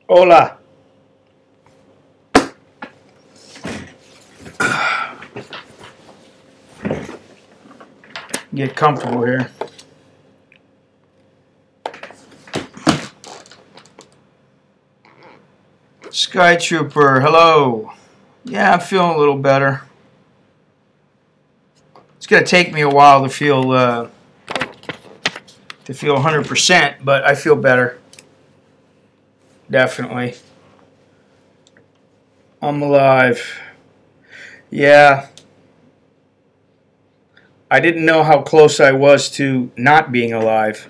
Hola. Get comfortable here. Sky Trooper, hello. Yeah, I'm feeling a little better. It's gonna take me a while to feel 100%, but I feel better. Definitely. I'm alive. Yeah. I didn't know how close I was to not being alive.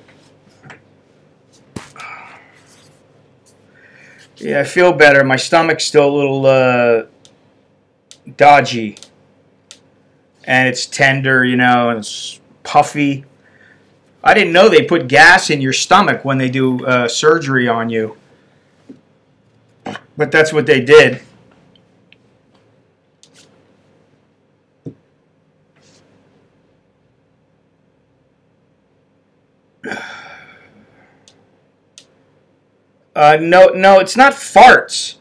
Yeah, I feel better. My stomach's still a little dodgy. And it's tender, you know, and it's puffy. I didn't know they put gas in your stomach when they do surgery on you. But that's what they did. No, it's not farts.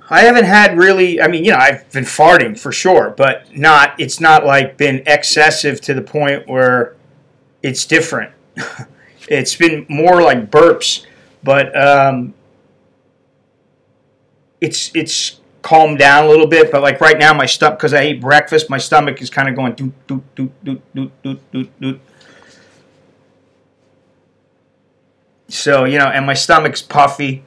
I haven't had really, I mean, you know, I've been farting for sure, but it's not like been excessive to the point where it's different. It's been more like burps, but it's calmed down a little bit. But like right now, my stomach, because I ate breakfast, my stomach is kind of going doot, doot, doot, doot, doot, doot, doot, doot. So, you know, and my stomach's puffy.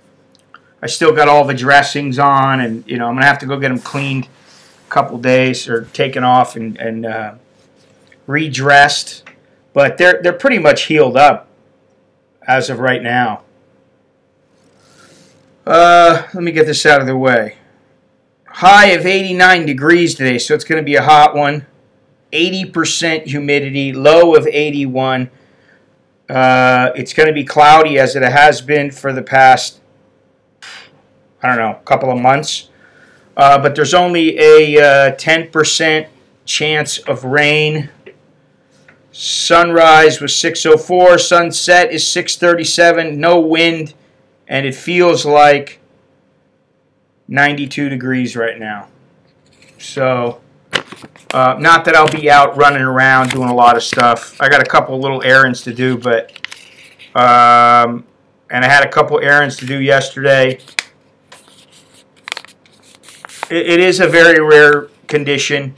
I still got all the dressings on, and, you know, I'm going to have to go get them cleaned a couple days or taken off and redressed. But they're pretty much healed up as of right now. Let me get this out of the way. High of 89 degrees today, so it's going to be a hot one. 80% humidity, low of 81. It's going to be cloudy as it has been for the past, I don't know, couple of months. But there's only a 10% chance of rain. Sunrise was 6:04. Sunset is 6:37. No wind. And it feels like 92 degrees right now. So, not that I'll be out running around doing a lot of stuff. I got a couple little errands to do, but and I had a couple errands to do yesterday. It is a very rare condition.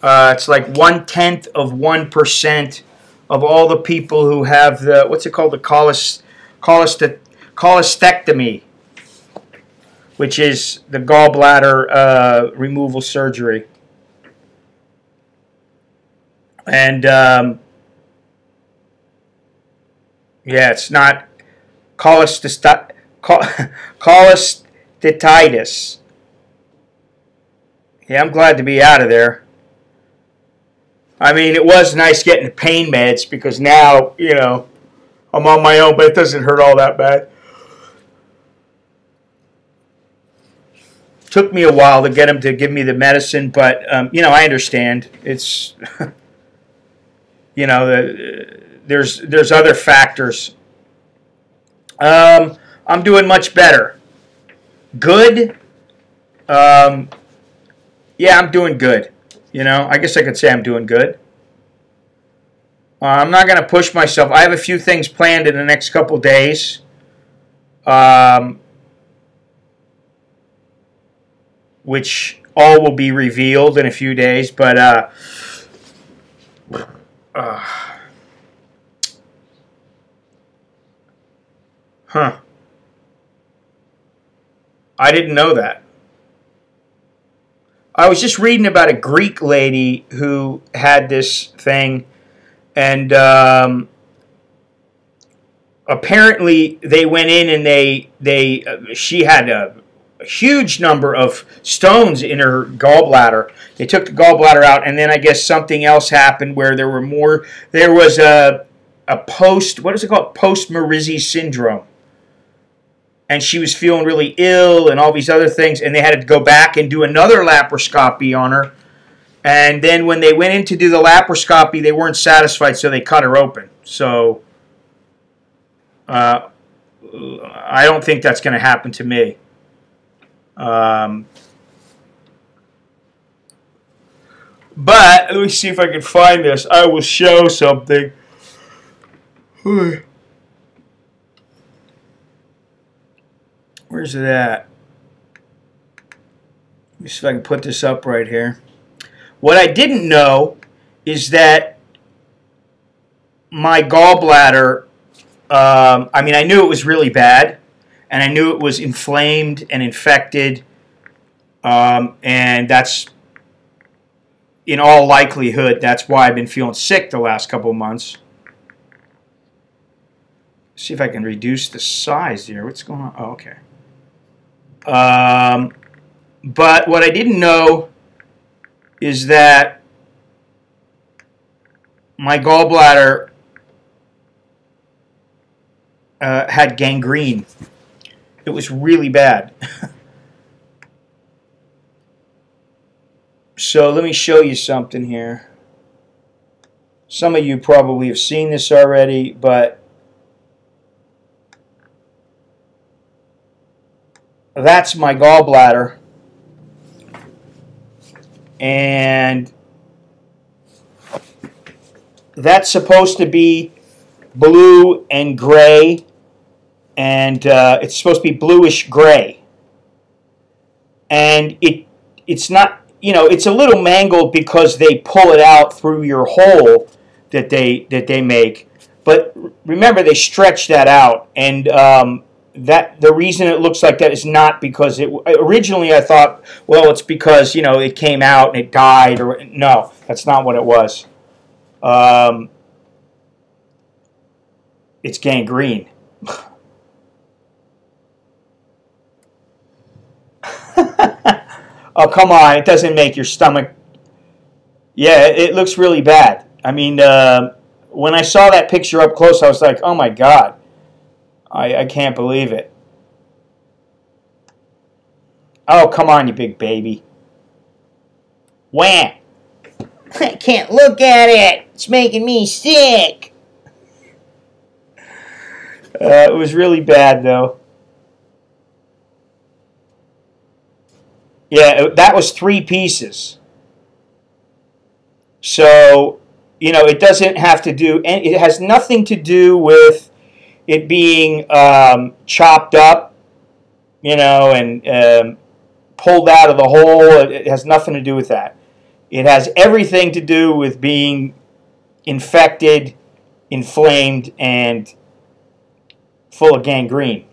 It's like 1/10 of 1% of all the people who have the, what's it called, the cholecystectomy, which is the gallbladder removal surgery. And yeah, it's not cholestatis. Yeah, I'm glad to be out of there. I mean, it was nice getting the pain meds because now, you know, I'm on my own, but it doesn't hurt all that bad. Took me a while to get him to give me the medicine, but, you know, I understand. It's, you know, there's other factors. I'm doing much better. Good. Yeah, I'm doing good. You know, I guess I could say I'm doing good. I'm not going to push myself. I have a few things planned in the next couple days. Which all will be revealed in a few days. But, huh. I didn't know that. I was just reading about a Greek lady who had this thing, and apparently they went in and she had a huge number of stones in her gallbladder. They took the gallbladder out, and then I guess something else happened where there were more. There was a what is it called? Post-Merizzi syndrome. And she was feeling really ill and all these other things, and they had to go back and do another laparoscopy on her. And then when they went in to do the laparoscopy, they weren't satisfied, so they cut her open. So I don't think that's going to happen to me. But let me see if I can find this. I will show something. Where's it at? Let me see if I can put this up right here. What I didn't know is that my gallbladder, I mean, I knew it was really bad, and I knew it was inflamed and infected, and that's, in all likelihood, that's why I've been feeling sick the last couple of months. See if I can reduce the size here. What's going on? Oh, okay. But what I didn't know is that my gallbladder had gangrene. It was really bad. So let me show you something here. Some of you probably have seen this already, but that's my gallbladder. And that's supposed to be blue and gray, and it's supposed to be bluish gray. And it's not, you know, it's a little mangled because they pull it out through your hole that they make. But remember, they stretch that out, and that the reason it looks like that is not because it originally I thought, well, it's because, you know, it came out and it died, or no, that's not what it was. It's gangrene. Oh, come on, it doesn't make your stomach. Yeah, it looks really bad. I mean, when I saw that picture up close, I was like, oh my God. I can't believe it. Oh, come on, you big baby. Wham! I can't look at it. It's making me sick. It was really bad, though. Yeah, that was 3 pieces. So, you know, it doesn't have to do, and it has nothing to do with it being chopped up, you know, and pulled out of the hole. It has nothing to do with that. It has everything to do with being infected, inflamed, and full of gangrene.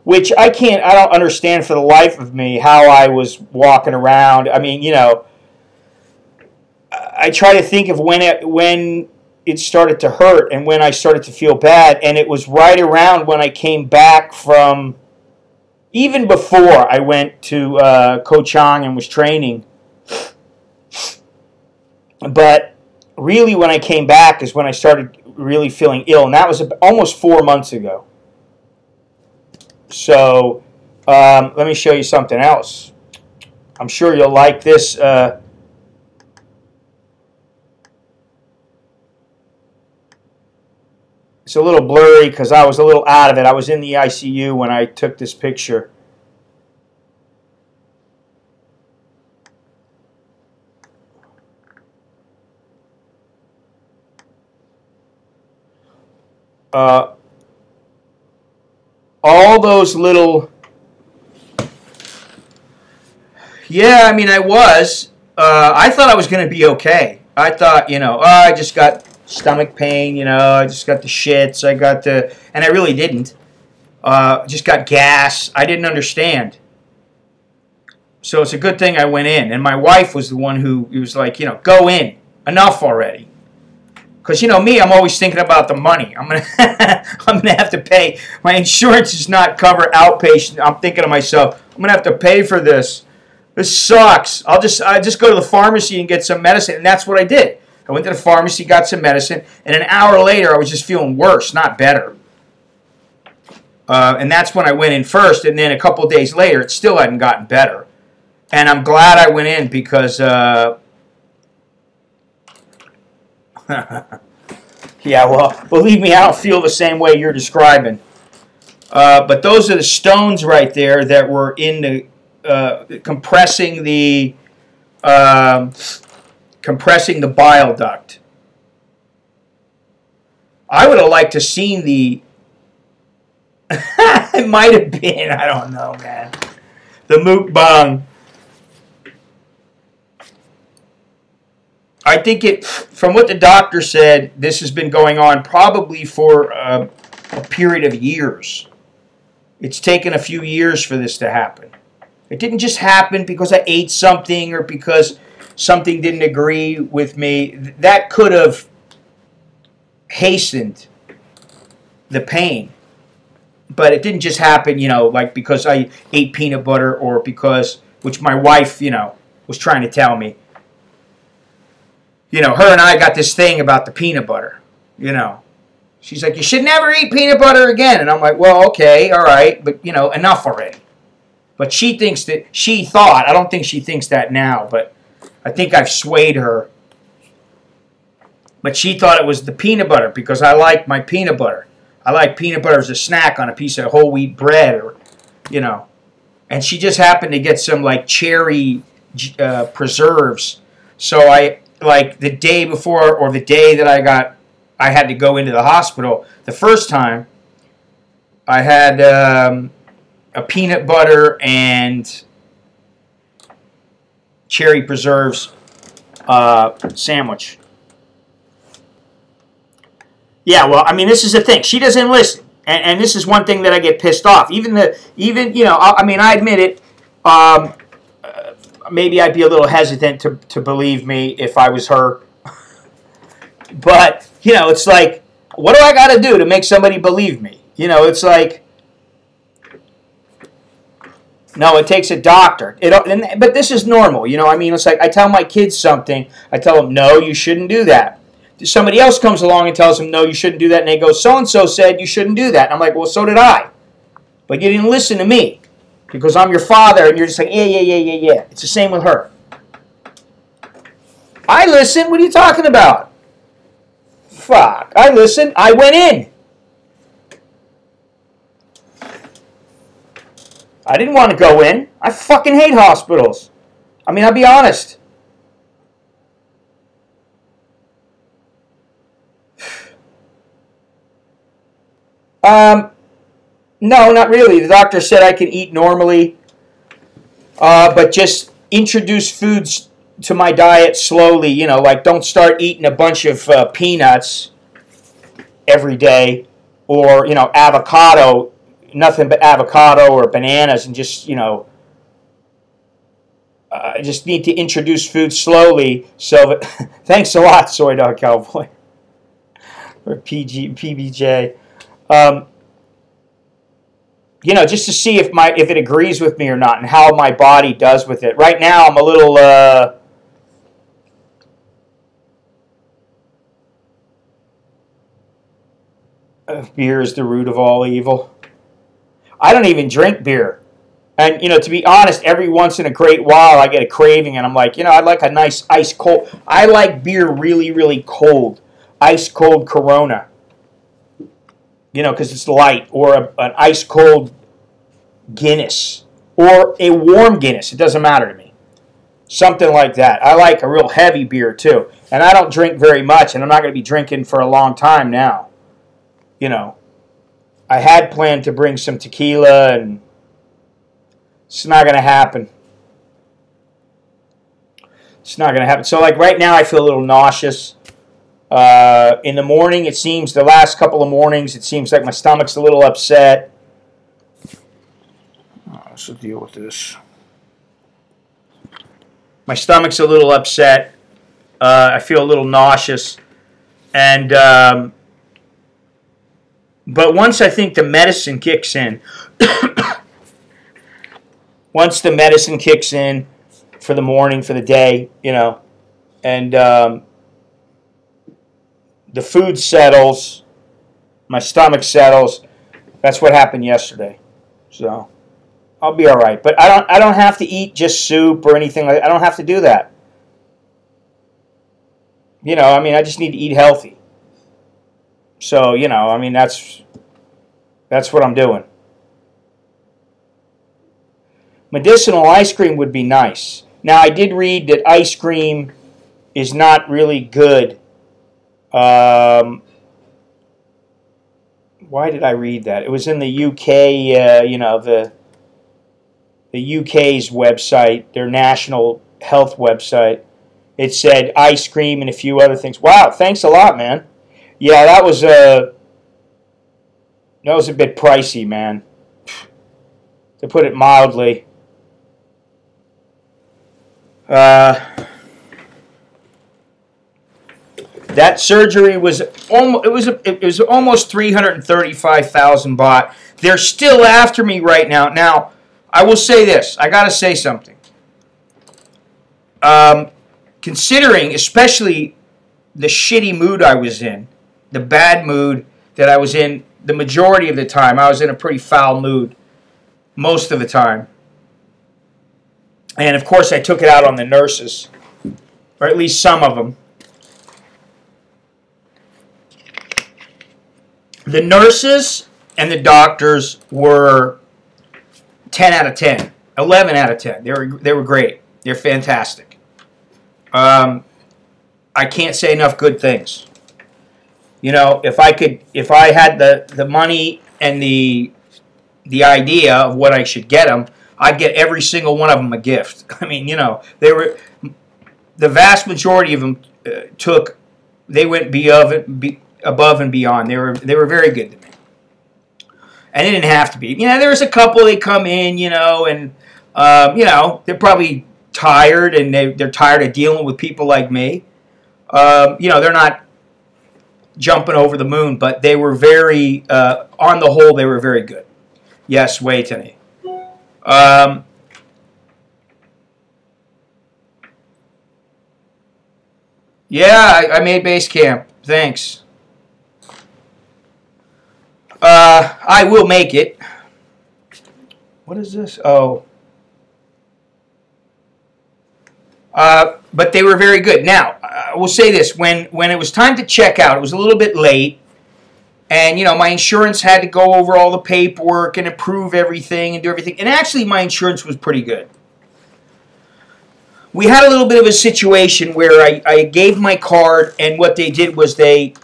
Which I don't understand for the life of me how I was walking around. I mean, you know, I try to think of when it started to hurt and when I started to feel bad, and it was right around when I came back from, even before I went to Koh Chang and was training. But really when I came back is when I started really feeling ill, and that was almost 4 months ago. So let me show you something else. I'm sure you'll like this. It's a little blurry because I was a little out of it. I was in the ICU when I took this picture. All those little... Yeah, I mean, I was. I thought I was going to be okay. I thought, you know, I just got stomach pain, you know, I just got the shits, I got the... And I really didn't. Just got gas. I didn't understand. So it's a good thing I went in. And my wife was the one who was like, you know, go in. Enough already. Because, you know, me, I'm always thinking about the money. I'm gonna have to pay. My insurance does not cover outpatient. I'm thinking to myself, I'm going to have to pay for this. This sucks. I just go to the pharmacy and get some medicine. And that's what I did. I went to the pharmacy, got some medicine, and an hour later I was just feeling worse, not better. And that's when I went in first, and then a couple of days later it still hadn't gotten better. And I'm glad I went in because... yeah, well, believe me, I don't feel the same way you're describing. But those are the stones right there that were in the compressing the bile duct. I would have liked to seen the. It might have been. I don't know, man. The mukbang. I think it, from what the doctor said, this has been going on probably for a period of years. It's taken a few years for this to happen. It didn't just happen because I ate something or because something didn't agree with me. That could have hastened the pain. But it didn't just happen, you know, like because I ate peanut butter or because, which my wife, you know, was trying to tell me. You know, her and I got this thing about the peanut butter, you know. She's like, you should never eat peanut butter again. And I'm like, well, okay, all right, but, you know, enough already. But she thinks that, she thought, I don't think she thinks that now, but I think I've swayed her. But she thought it was the peanut butter because I like my peanut butter. I like peanut butter as a snack on a piece of whole wheat bread, or, you know. And she just happened to get some, like, cherry preserves. So I, like, the day before or the day that I had to go into the hospital, the first time, I had a peanut butter and cherry preserves sandwich. Yeah, well, I mean, this is the thing. She doesn't listen, and this is one thing that I get pissed off. Even you know, I mean, I admit it. Maybe I'd be a little hesitant to believe me if I was her. But you know, it's like, what do I got to do to make somebody believe me? You know, it's like, no, it takes a doctor. But this is normal. You know, I mean, it's like I tell my kids something. I tell them, no, you shouldn't do that. Somebody else comes along and tells them, no, you shouldn't do that. And they go, so-and-so said you shouldn't do that. And I'm like, well, so did I. But you didn't listen to me because I'm your father. And you're just like, yeah. It's the same with her. I listen. What are you talking about? Fuck. I listened. I went in. I didn't want to go in. I fucking hate hospitals. I mean, I'll be honest. No, not really. The doctor said I can eat normally, but just introduce foods to my diet slowly. You know, like don't start eating a bunch of peanuts every day, or, you know, avocado, nothing but avocado or bananas, and just, you know, I just need to introduce food slowly. So, thanks a lot, Soy Dog Cowboy, or PBJ. You know, just to see if it agrees with me or not, and how my body does with it. Right now, I'm a little beer is the root of all evil. I don't even drink beer, and you know, to be honest, every once in a great while, I get a craving, and I'm like, you know, I'd like a nice ice cold. I like beer really, really cold, ice cold Corona. You know, because it's light, or an ice cold Guinness, or a warm Guinness. It doesn't matter to me. Something like that. I like a real heavy beer too, and I don't drink very much, and I'm not going to be drinking for a long time now. You know, I had planned to bring some tequila, and it's not going to happen. It's not going to happen. So, like right now, I feel a little nauseous. In the morning, it seems, the last couple of mornings, it seems like my stomach's a little upset. Let's deal with this. My stomach's a little upset. I feel a little nauseous. And, but once I think the medicine kicks in, once the medicine kicks in for the morning, for the day, you know, and, the food settles, my stomach settles. That's what happened yesterday. So I'll be all right. But I don't have to eat just soup or anything like that. I don't have to do that. You know, I mean, I just need to eat healthy. So, you know, I mean, that's what I'm doing. Medicinal ice cream would be nice. Now, I did read that ice cream is not really good. Why did I read that? It was in the UK, you know, the UK's website, their national health website. It said ice cream and a few other things. Wow, thanks a lot, man. Yeah, that was a bit pricey, man, to put it mildly. That surgery was almost 335,000 baht. They're still after me right now. Now, I will say this. I got to say something. Considering, especially the shitty mood I was in, the bad mood that I was in the majority of the time. I was in a pretty foul mood most of the time. And, of course, I took it out on the nurses, or at least some of them. The nurses and the doctors were 10 out of 10, 11 out of 10. They were great. They're fantastic. I can't say enough good things. You know, if I had the money and the idea of what I should get them, I'd get every single one of them a gift. I mean, you know, the vast majority of them they went above and beyond. They were very good to me. And it didn't have to be. You know, there's a couple, they come in, you know, and, you know, they're probably tired, and they're tired of dealing with people like me. You know, they're not jumping over the moon, but they were very, on the whole, they were very good. Yes, wait a minute. Yeah, I made base camp. Thanks. I will make it. What is this? Oh. But they were very good. Now, I will say this. When it was time to check out, it was a little bit late. And, you know, my insurance had to go over all the paperwork and approve everything and do everything. And actually, my insurance was pretty good. We had a little bit of a situation where I gave my card, and what they did was they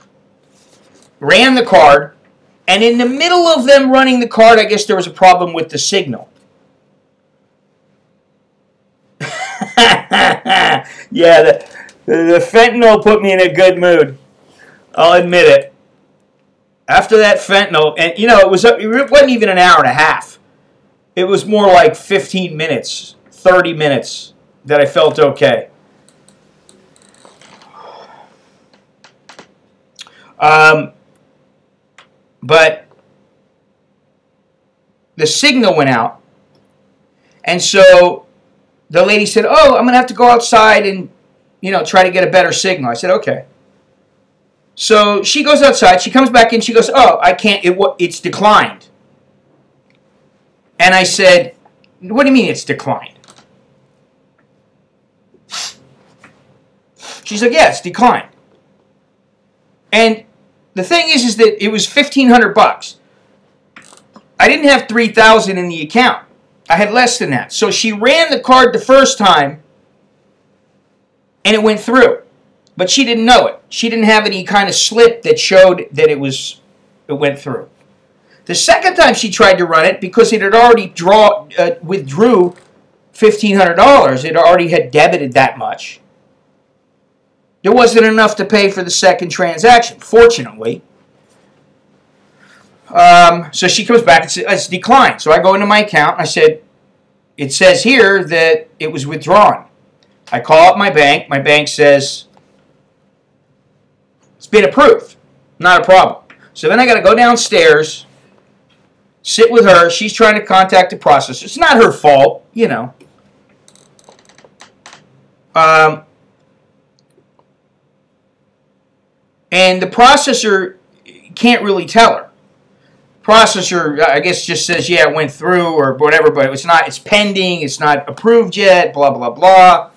ran the card, and in the middle of them running the card, I guess there was a problem with the signal. Yeah, the fentanyl put me in a good mood. I'll admit it. After that fentanyl, and you know, it wasn't even an hour and a half. It was more like 15 minutes, 30 minutes that I felt okay. But the signal went out, and so the lady said, "Oh, I'm going to have to go outside and, you know, try to get a better signal." I said, "Okay." So she goes outside. She comes back in. She goes, "Oh, I can't. It's declined." And I said, "What do you mean it's declined?" She's like, "Yeah, it's declined." And the thing is that it was $1,500. I didn't have $3,000 in the account. I had less than that. So she ran the card the first time, and it went through. But she didn't know it. She didn't have any kind of slip that showed that it went through. The second time she tried to run it, because it had already withdrew $1,500, it already had debited that much. There wasn't enough to pay for the second transaction, fortunately. So she comes back and says, "It's declined." So I go into my account and I said, "It says here that it was withdrawn." I call up my bank. My bank says, "It's been approved. Not a problem." So then I got to go downstairs, sit with her. She's trying to contact the processor. It's not her fault, you know. And the processor can't really tell her. Processor, I guess, just says, "Yeah, it went through," or whatever, but it's pending, it's not approved yet, blah, blah, blah.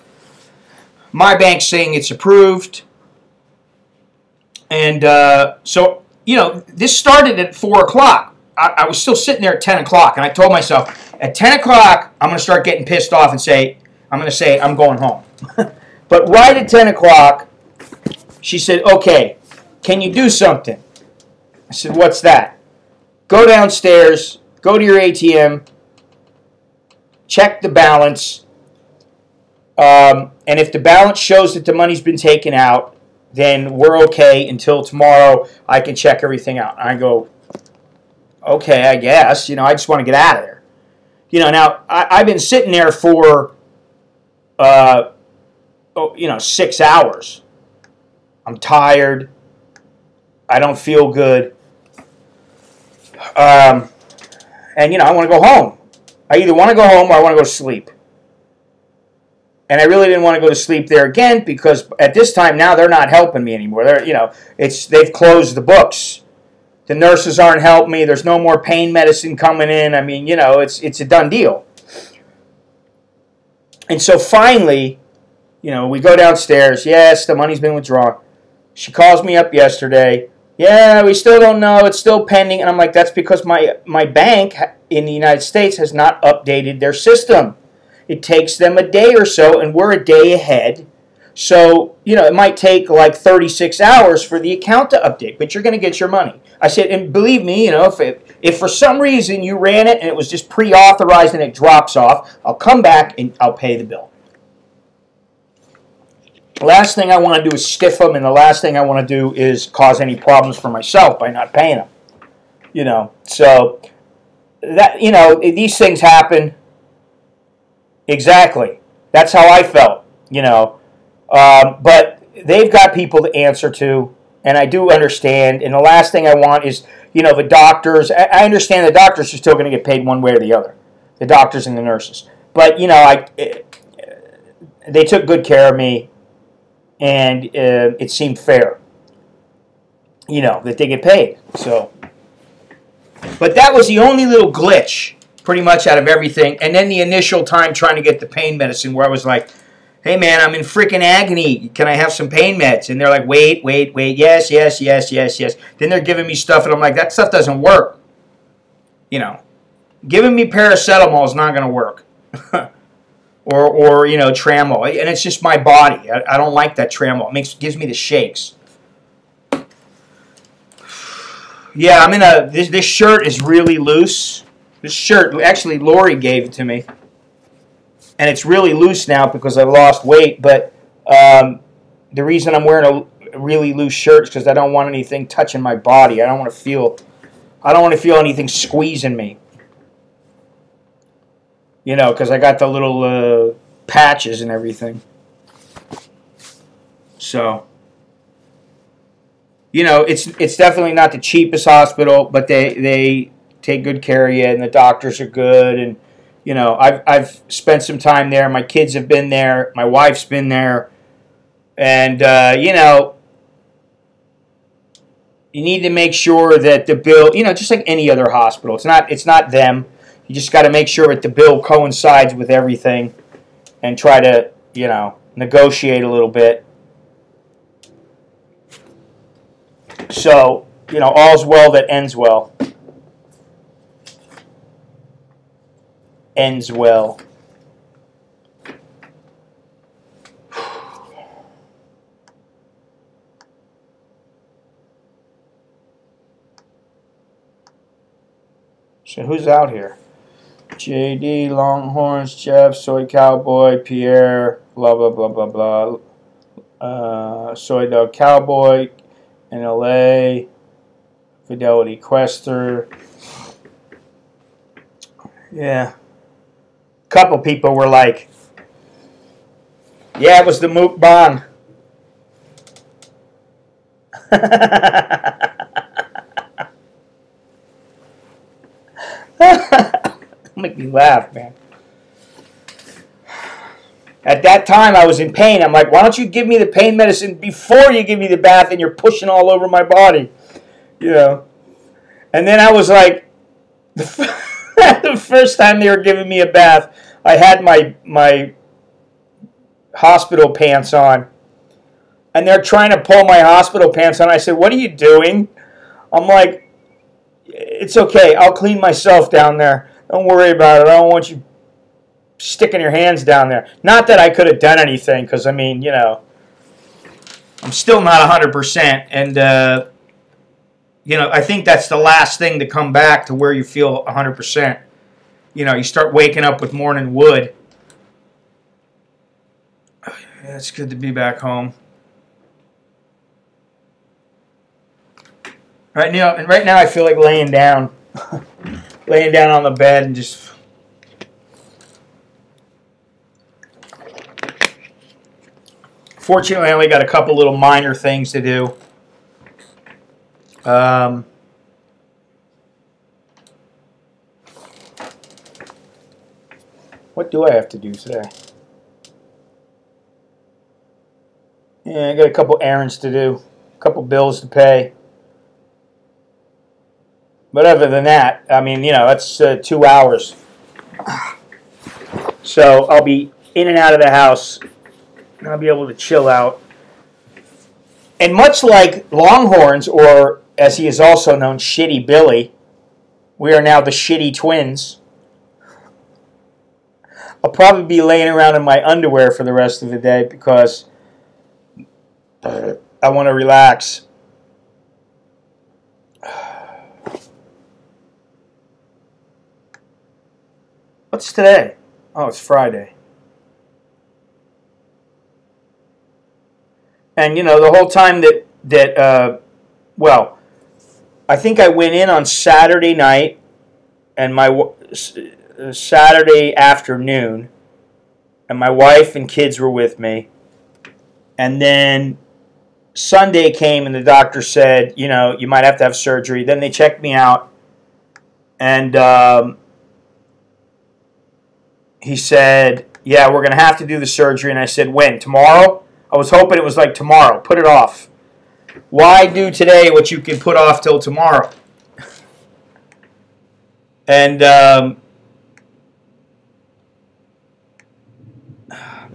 My bank's saying it's approved. And so, you know, this started at 4 o'clock. I was still sitting there at 10 o'clock, and I told myself, At 10 o'clock, I'm going to start getting pissed off and say, I'm going home. But right at 10 o'clock, she said, okay, can you do something? I said, what's that? Go downstairs, go to your ATM, check the balance, and if the balance shows that the money's been taken out, then we're okay until tomorrow. I can check everything out. And I go, okay, I guess. I just want to get out of there. Now, I've been sitting there for, 6 hours. I'm tired. I don't feel good. And, I want to go home. I either want to go home or I want to go to sleep. And I really didn't want to go to sleep there again because at this time now they're not helping me anymore. They've closed the books. The nurses aren't helping me. There's no more pain medicine coming in. I mean, it's a done deal. And so finally, we go downstairs. Yes, the money's been withdrawn. She calls me up yesterday. Yeah, we still don't know. It's still pending. And I'm like, that's because my bank in the United States has not updated their system. It takes them a day or so, and we're a day ahead. So, it might take like 36 hours for the account to update, but you're going to get your money. I said, and believe me, if for some reason you ran it and it was just pre-authorized and it drops off, I'll come back and I'll pay the bill. The last thing I want to do is stiff them, and the last thing I want to do is cause any problems for myself by not paying them. So that, these things happen. Exactly. That's how I felt, But they've got people to answer to, and I do understand. And the last thing I want is, the doctors. I understand the doctors are still going to get paid one way or the other, the doctors and the nurses. But, they took good care of me, and it seemed fair, that they get paid. So, but that was the only little glitch pretty much out of everything. And then the initial time trying to get the pain medicine where I was like, hey man, I'm in freaking agony. Can I have some pain meds? And they're like, wait. Yes. Then they're giving me stuff and I'm like, that stuff doesn't work. Giving me paracetamol is not going to work. or Tramol. And it's just my body. I don't like that Tramol. It gives me the shakes. Yeah, I'm in this shirt is really loose. This shirt, actually, Lori gave it to me. And it's really loose now because I've lost weight. But the reason I'm wearing a really loose shirt is because I don't want anything touching my body. I don't want to feel anything squeezing me. Because I got the little patches and everything. So, it's definitely not the cheapest hospital, but they take good care of you, and the doctors are good, and I've spent some time there. My kids have been there. My wife's been there, and you need to make sure that the bill, just like any other hospital, it's not them. You just got to make sure that the bill coincides with everything, and try to negotiate a little bit. So all's well that ends well. Ends well. So who's out here? JD, Longhorns, Jeff, Soy Cowboy, Pierre, blah blah blah blah blah. Soy Dog Cowboy in LA, Fidelity Quester. Yeah. Couple people were like, yeah, it was the mukbang. Make me laugh, man. At that time, I was in pain. I'm like, why don't you give me the pain medicine before you give me the bath and you're pushing all over my body? And then I was like, the first time they were giving me a bath, I had my hospital pants on. And they're trying to pull my hospital pants on. I said, what are you doing? I'm like, it's okay. I'll clean myself down there. Don't worry about it. I don't want you sticking your hands down there. Not that I could have done anything, because, I mean, you know, I'm still not 100%. And, you know, I think that's the last thing to come back to where you feel 100%. You know, you start waking up with morning wood. Yeah, it's good to be back home. Right now I feel like laying down. Laying down on the bed and just... Fortunately, I only got a couple little minor things to do. What do I have to do today? Yeah, I got a couple errands to do. A couple bills to pay. But other than that, I mean, you know, that's 2 hours. So I'll be in and out of the house, and I'll be able to chill out. And much like Longhorns, or as he is also known, Shitty Billy, we are now the Shitty Twins. I'll probably be laying around in my underwear for the rest of the day because I want to relax. What's today? Oh, it's Friday. And, you know, the whole time well, I think I went in on Saturday night and Saturday afternoon, and my wife and kids were with me. And then Sunday came and the doctor said, you know, you might have to have surgery. Then they checked me out, and he said, yeah, we're going to have to do the surgery. And I said, when? Tomorrow? I was hoping it was like tomorrow. Put it off. Why do today what you can put off till tomorrow? And there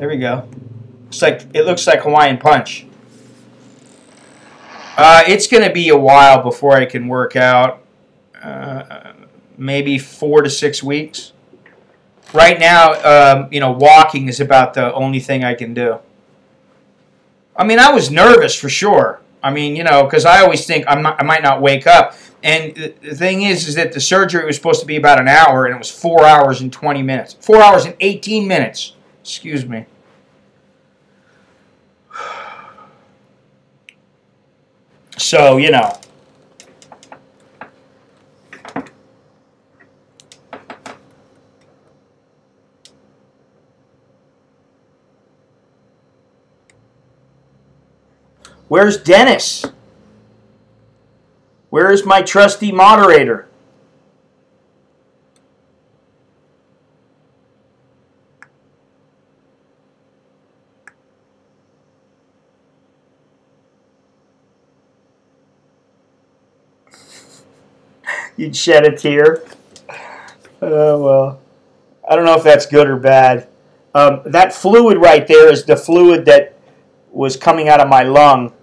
we go. It looks like Hawaiian Punch. It's going to be a while before I can work out. Maybe 4 to 6 weeks. Right now, you know, walking is about the only thing I can do. I mean, I was nervous for sure. I mean, you know, because I always think I might not wake up. And the thing is that the surgery was supposed to be about an hour, and it was 4 hours and 20 minutes. 4 hours and 18 minutes. Excuse me. So, you know. Where's Dennis? Where is my trusty moderator? You'd shed a tear. Well, I don't know if that's good or bad. That fluid right there is the fluid that was coming out of my lung,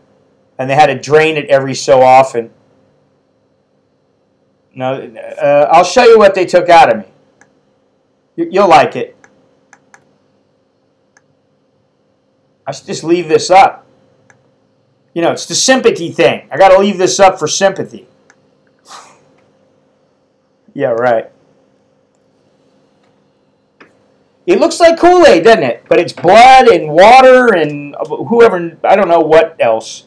and they had to drain it every so often. Now, I'll show you what they took out of me. You'll like it. I should just leave this up. You know, it's the sympathy thing. I got to leave this up for sympathy. Yeah, right. It looks like Kool-Aid, doesn't it? But it's blood and water and whoever, I don't know what else.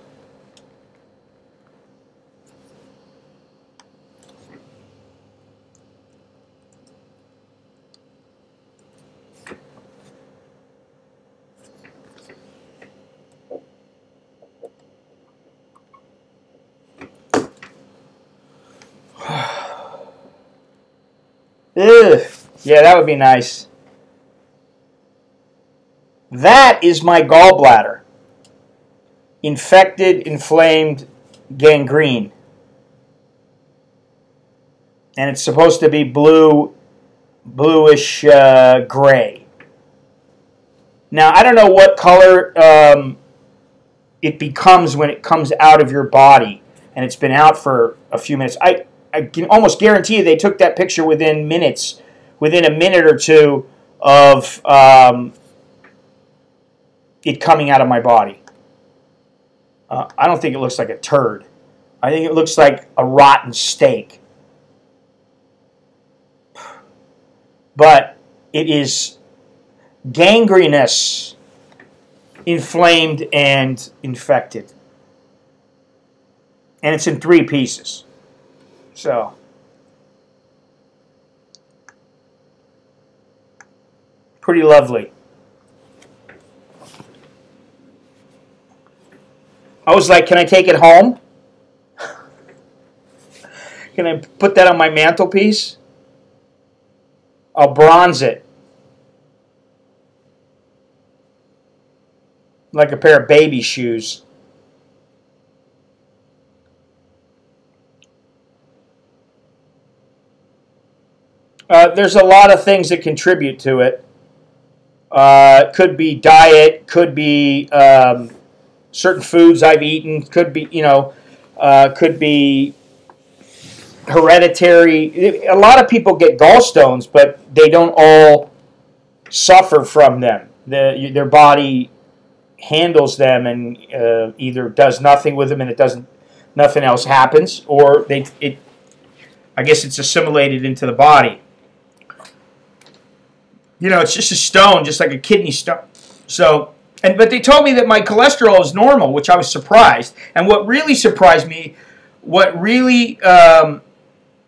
Ugh. Yeah, that would be nice. That is my gallbladder. Infected, inflamed, gangrene. And it's supposed to be bluish gray. Now, I don't know what color it becomes when it comes out of your body. And it's been out for a few minutes. I can almost guarantee you they took that picture within minutes within a minute or two of it coming out of my body. I don't think it looks like a turd. I think it looks like a rotten steak. But it is gangrenous, inflamed, and infected. And it's in 3 pieces. So, pretty lovely. I was like, can I take it home? Can I put that on my mantelpiece? I'll bronze it. Like a pair of baby shoes. There's a lot of things that contribute to it. Could be diet, could be certain foods I've eaten, could be, could be hereditary. A lot of people get gallstones, but they don't all suffer from them. Their body handles them and either does nothing with them and nothing else happens, or I guess it's assimilated into the body. It's just a stone, just like a kidney stone. So, but they told me that my cholesterol is normal, which I was surprised. And what really surprised me,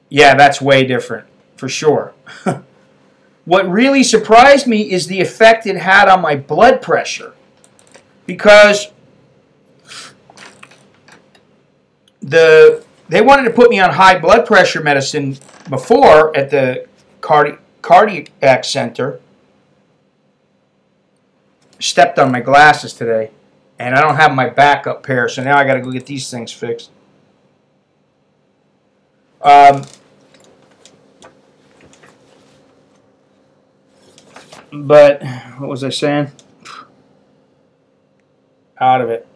yeah, that's way different, for sure. What really surprised me is the effect it had on my blood pressure. Because they wanted to put me on high blood pressure medicine before at the cardiac center. Stepped on my glasses today, and I don't have my backup pair, so now I got to go get these things fixed. But what was I saying? Out of it.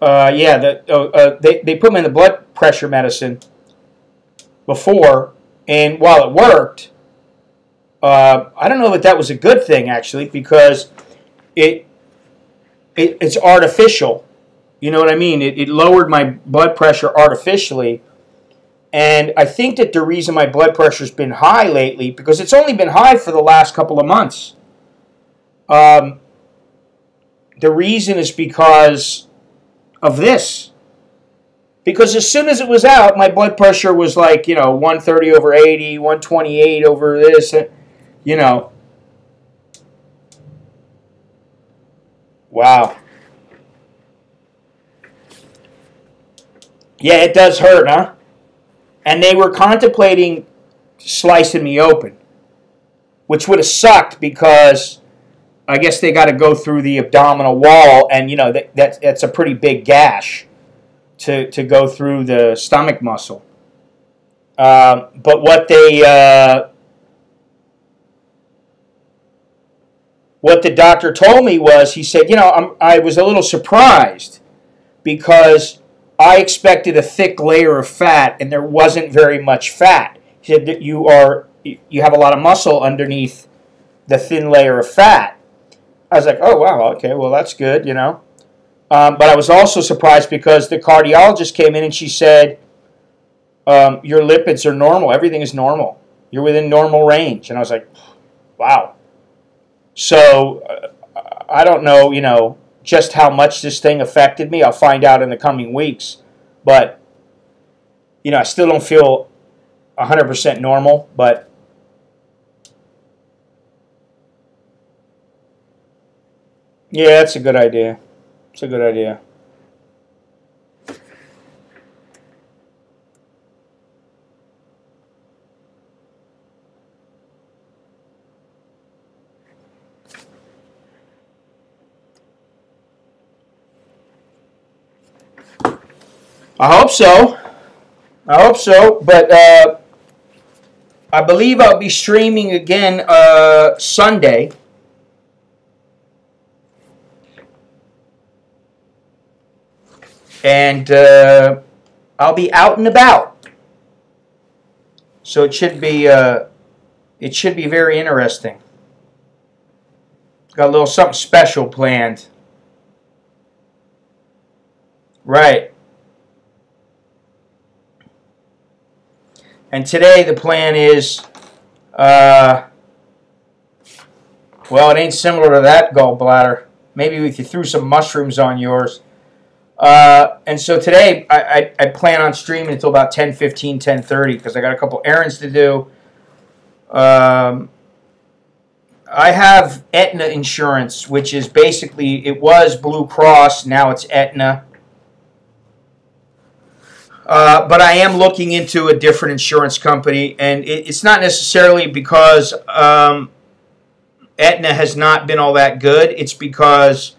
Yeah, they put me in the blood pressure medicine before, and while it worked, I don't know that that was a good thing, actually, because it's artificial. You know what I mean? It lowered my blood pressure artificially. And I think that the reason my blood pressure's been high lately, because it's only been high for the last couple of months, the reason is because of this. Because as soon as it was out, my blood pressure was like, 130 over 80, 128 over this, Wow. Yeah, it does hurt, huh? And they were contemplating slicing me open, which would have sucked because I guess they got to go through the abdominal wall, and that's a pretty big gash to go through the stomach muscle. But what the doctor told me was, he said, I was a little surprised because I expected a thick layer of fat, and there wasn't very much fat. He said that you have a lot of muscle underneath the thin layer of fat. I was like, oh, wow, okay, well, that's good, But I was also surprised because the cardiologist came in and she said, your lipids are normal. Everything is normal. You're within normal range. And I was like, wow. So I don't know, just how much this thing affected me. I'll find out in the coming weeks. But, I still don't feel 100% normal, but yeah, it's a good idea. It's a good idea. I hope so. But I believe I'll be streaming again Sunday. And I'll be out and about. So it should be very interesting. Got a little something special planned. Right. And today the plan is, well, it ain't similar to that gallbladder. Maybe if you threw some mushrooms on yours. And so today I plan on streaming until about 10:15, 10:30 because I got a couple errands to do. I have Aetna insurance, which is basically, it was Blue Cross, now it's Aetna. But I am looking into a different insurance company, and it's not necessarily because Aetna has not been all that good. It's because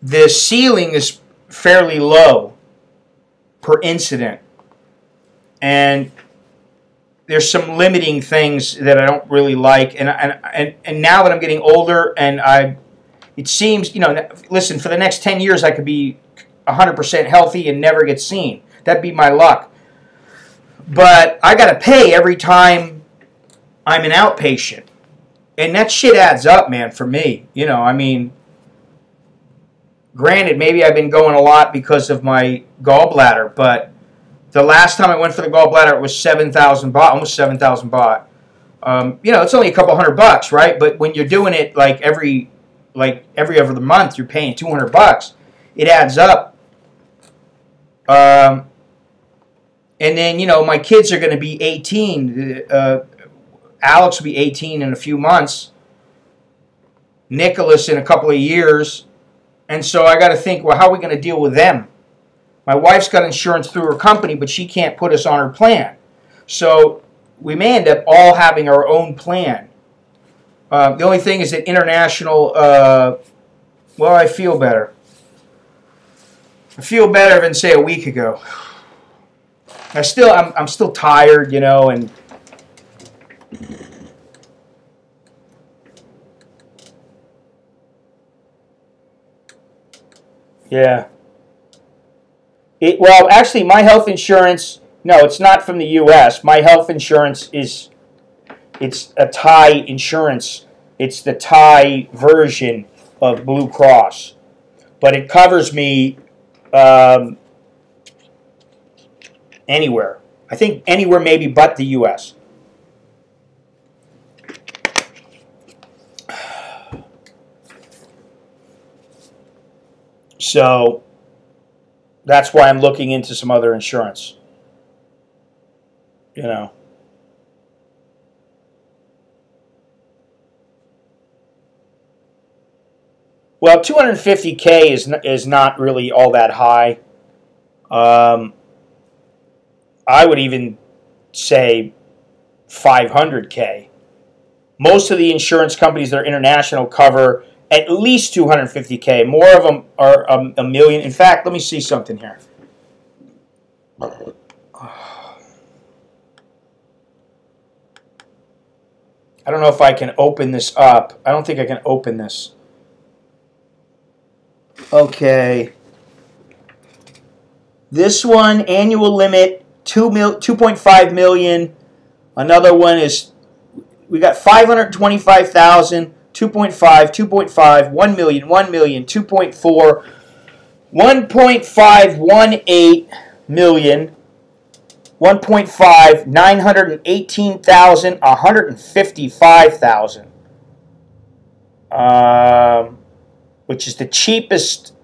the ceiling is fairly low per incident, and there's some limiting things that I don't really like, and now that I'm getting older, and it seems, listen, for the next 10 years I could be 100% healthy and never get seen. That'd be my luck. But I got to pay every time I'm an outpatient, and that shit adds up, man, for me. I mean, granted, maybe I've been going a lot because of my gallbladder, but the last time I went for the gallbladder, it was 7,000 baht, almost 7,000 baht. It's only a couple $100, right? But when you're doing it like every other month, you're paying $200. It adds up. And then, my kids are going to be 18. Alex will be 18 in a few months. Nicholas in a couple of years. And so I got to think, well, how are we going to deal with them? My wife's got insurance through her company, but she can't put us on her plan. So we may end up all having our own plan. The only thing is that international, well, I feel better. I feel better than, say, a week ago. I'm still tired, and yeah. Well, actually, my health insurance, no, it's not from the U.S. My health insurance it's a Thai insurance. It's the Thai version of Blue Cross. But it covers me anywhere. I think anywhere maybe but the U.S. So that's why I'm looking into some other insurance. Well, 250K is not really all that high. I would even say 500K. Most of the insurance companies that are international cover at least 250K. More of them are a million. In fact, let me see something here. I don't know if I can open this up. I don't think I can open this. Okay. This one, annual limit, 2.5 million. Another one is, we got 525,000. 2.5, 2.5, 1 million, 1 million, 2.4, 1.518 million, 1.5, 918,000, 155,000, which is the cheapest.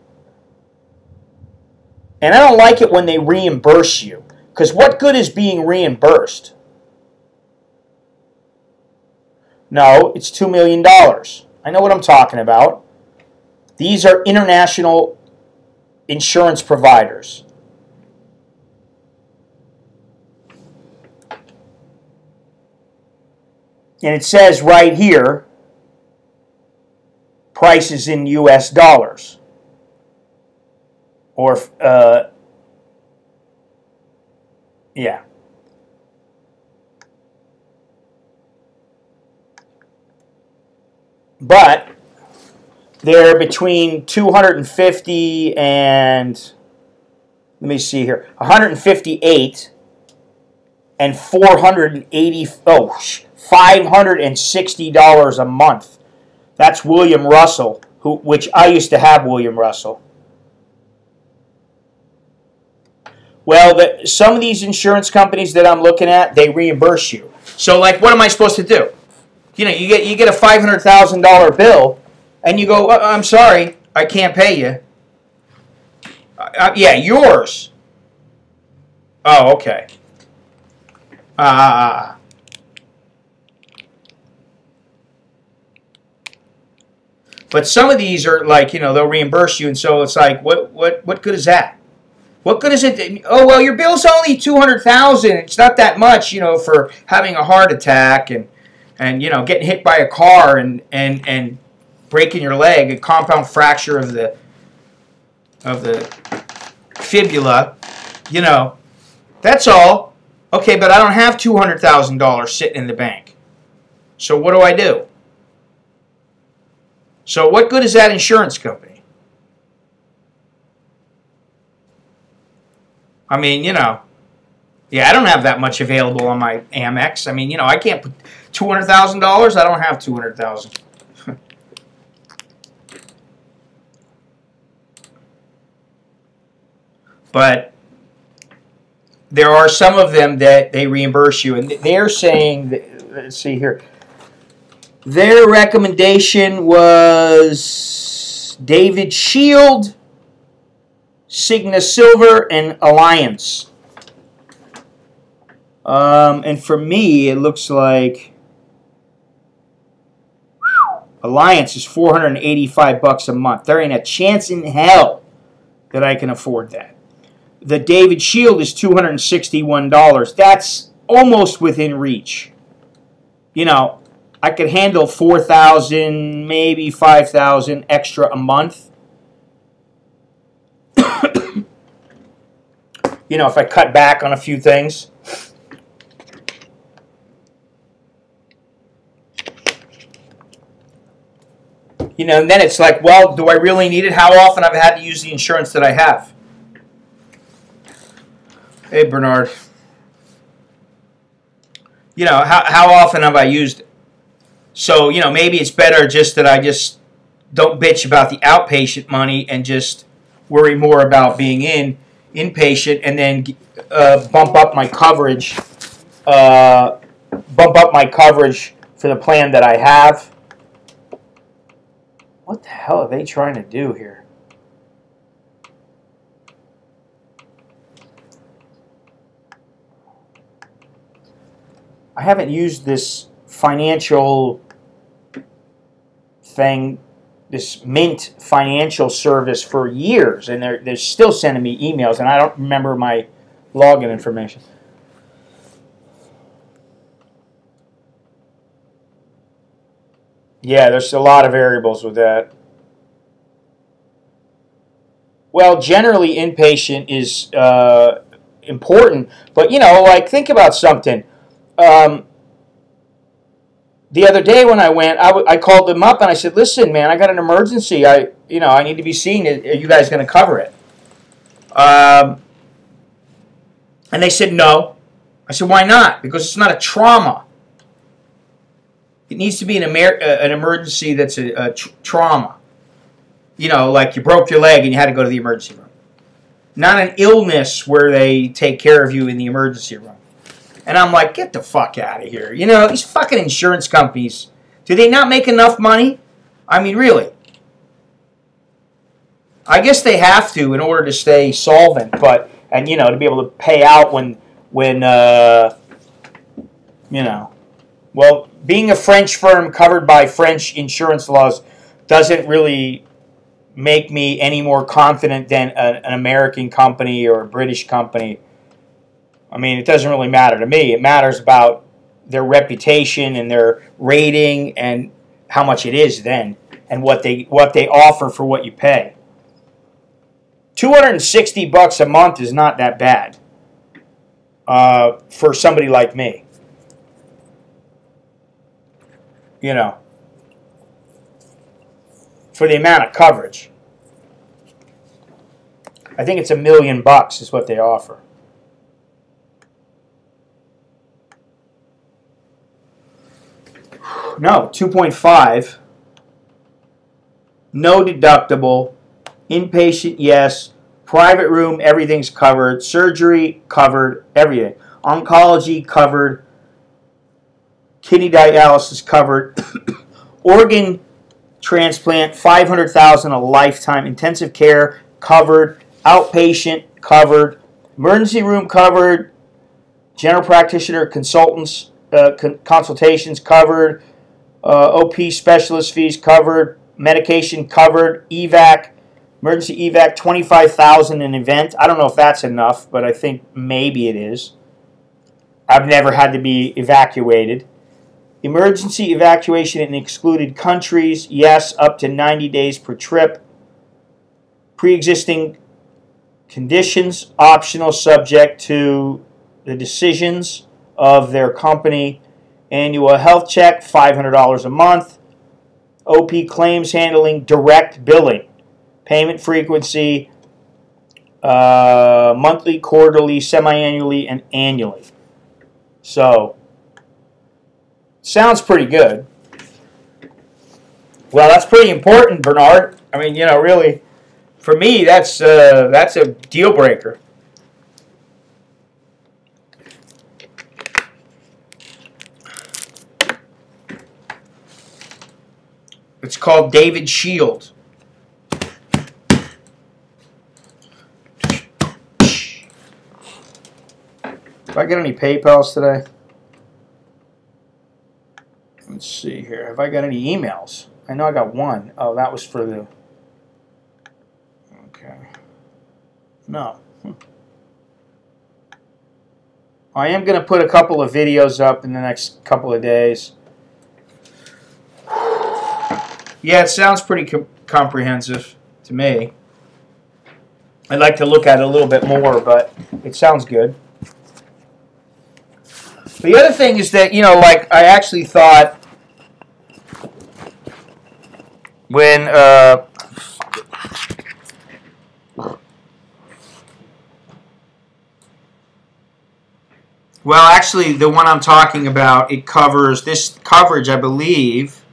And I don't like it when they reimburse you, because what good is being reimbursed? No, it's $2 million. I know what I'm talking about. These are international insurance providers. And it says right here, prices in US dollars. Or, yeah. But they're between 250 and Let me see here. 158 and 480. Oh, $560 a month. That's William Russell, which I used to have William Russell. Well, some of these insurance companies that I'm looking at, they reimburse you. So, like, what am I supposed to do? You know, you get a $500,000 bill, and you go, I'm sorry, I can't pay you. Yeah, yours. Oh, okay. But some of these are like, you know, they'll reimburse you, and so it's like, what good is that? What good is it? Oh, well, your bill's only $200,000. It's not that much, you know, for having a heart attack and you know, getting hit by a car and breaking your leg, a compound fracture of the fibula. You know, that's all. Okay, but I don't have $200,000 sitting in the bank. So what do I do? So what good is that insurance company? I mean, you know, yeah, I don't have that much available on my Amex. I mean, you know, I can't put $200,000. I don't have $200,000. But there are some of them that they reimburse you, and they're saying that, let's see here. Their recommendation was David Shield, Cigna Silver, and Alliance. And for me, it looks like Alliance is $485 a month. There ain't a chance in hell that I can afford that. The David Shield is $261. That's almost within reach. You know, I could handle $4,000, maybe $5,000 extra a month. You know, if I cut back on a few things. You know, and then it's like, well, do I really need it? How often have I had to use the insurance that I have? Hey, Bernard. You know, how often have I used it? So, you know, maybe it's better just that I just don't bitch about the outpatient money and just worry more about being inpatient, and then bump up my coverage. Bump up my coverage for the plan that I have. What the hell are they trying to do here? I haven't used this financial thing, this Mint financial service for years, and they're still sending me emails, and I don't remember my login information. Yeah, there's a lot of variables with that. Well, generally inpatient is important, but you know, like, think about something. The other day when I went, I called them up and I said, "Listen, man, I got an emergency. I need to be seen. Are you guys going to cover it?" And they said no. I said, "Why not?" Because it's not a trauma. It needs to be an emergency that's a trauma. You know, like you broke your leg and you had to go to the emergency room. Not an illness where they take care of you in the emergency room. And I'm like, get the fuck out of here. You know, these fucking insurance companies, do they not make enough money? I mean, really. I guess they have to in order to stay solvent, and you know, to be able to pay out when you know. Well, being a French firm covered by French insurance laws doesn't really make me any more confident than an American company or a British company. I mean, it doesn't really matter to me. It matters about their reputation and their rating and how much it is then, and what they offer for what you pay. $260 a month is not that bad for somebody like me. You know, for the amount of coverage. I think it's $1 million is what they offer. No, 2.5. No deductible. Inpatient, yes. Private room, everything's covered. Surgery, covered. Everything. Oncology, covered. Kidney dialysis, covered. Organ transplant, $500,000 a lifetime. Intensive care, covered. Outpatient, covered. Emergency room, covered. General practitioner consultants, consultations, covered. OP specialist fees, covered. Medication, covered. Evac, emergency evac, $25,000 an event. I don't know if that's enough, but I think maybe it is. I've never had to be evacuated. Emergency evacuation in excluded countries, yes, up to 90 days per trip. Pre-existing conditions, optional, subject to the decisions of their company. Annual health check, $500 a month. OP claims handling, direct billing. Payment frequency, monthly, quarterly, semi-annually, and annually. So, sounds pretty good. Well, that's pretty important, Bernard. I mean, you know, really, for me, that's a deal breaker. It's called David Shield. If I get any PayPals today? Let's see here. Have I got any emails? I know I got one. Oh, that was for the... Okay. No. I am going to put a couple of videos up in the next couple of days. Yeah, it sounds pretty comprehensive to me. I'd like to look at it a little bit more, but it sounds good. The other thing is that, you know, like, I actually thought when, well, actually, the one I'm talking about, it covers, this coverage, I believe,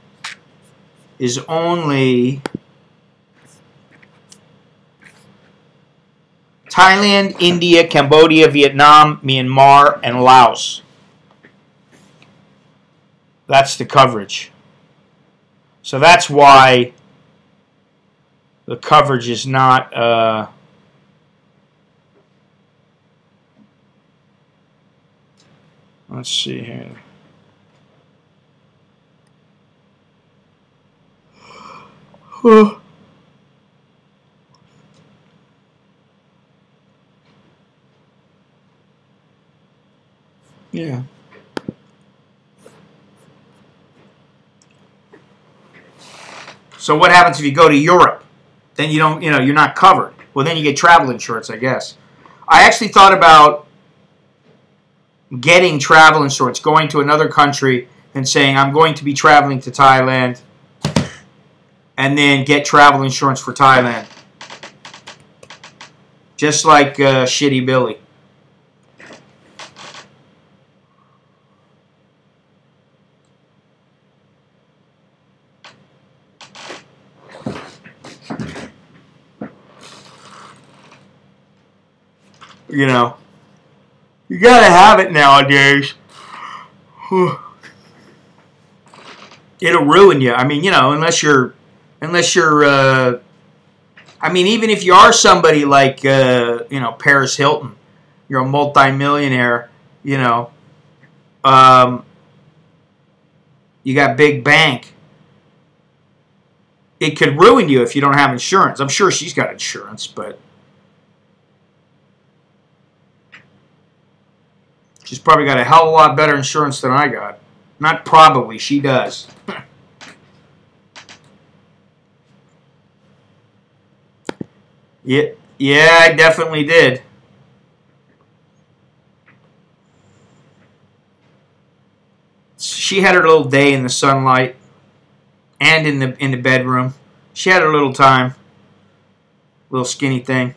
is only Thailand, India, Cambodia, Vietnam, Myanmar, and Laos. That's the coverage. So that's why the coverage is not... let's see here. Yeah. So what happens if you go to Europe? Then you don't, you know, you're not covered. Well, then you get travel insurance, I guess. I actually thought about getting travel insurance, going to another country and saying, I'm going to be traveling to Thailand, and then get travel insurance for Thailand. Just like Shitty Billy. You know, you gotta have it nowadays. It'll ruin you. I mean, you know, unless you're, I mean, even if you are somebody like, you know, Paris Hilton, you're a multi-millionaire, you know, you got big bank. It could ruin you if you don't have insurance. I'm sure she's got insurance, but she's probably got a hell of a lot better insurance than I got. Not probably, she does. Yeah, I definitely did. She had her little day in the sunlight and in the bedroom. She had her little time. Little skinny thing.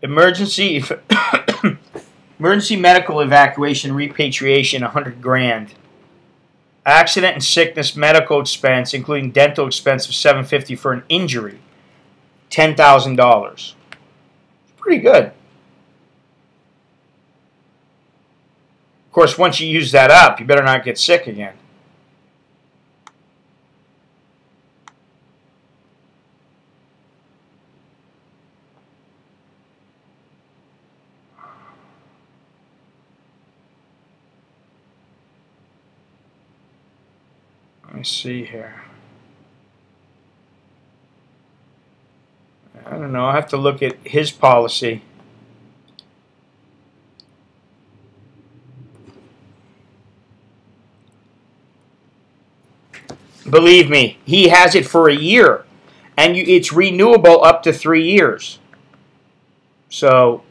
Emergency emergency medical evacuation, repatriation, 100 grand. Accident and sickness medical expense, including dental expense of $750 for an injury, $10,000. Pretty good. Of course, once you use that up, you better not get sick again. Let me see here. I don't know. I'll have to look at his policy. Believe me, he has it for a year, and it's renewable up to 3 years. So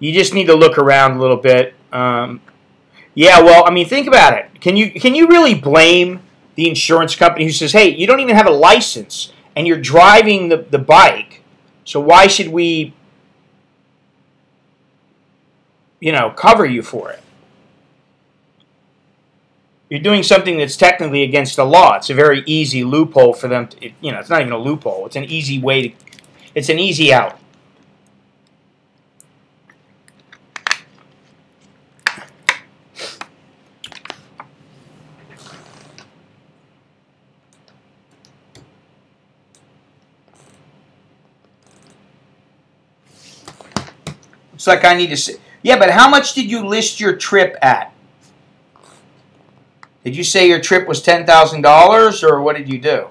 you just need to look around a little bit. Yeah, well, I mean, think about it. Can you really blame the insurance company who says, hey, you don't even have a license, and you're driving the bike, so why should we, cover you for it? You're doing something that's technically against the law. It's a very easy loophole for them. It's not even a loophole. It's an easy way to. It's an easy out. It's like I need to say. Yeah, but how much did you list your trip at? Did you say your trip was $10,000, or what did you do?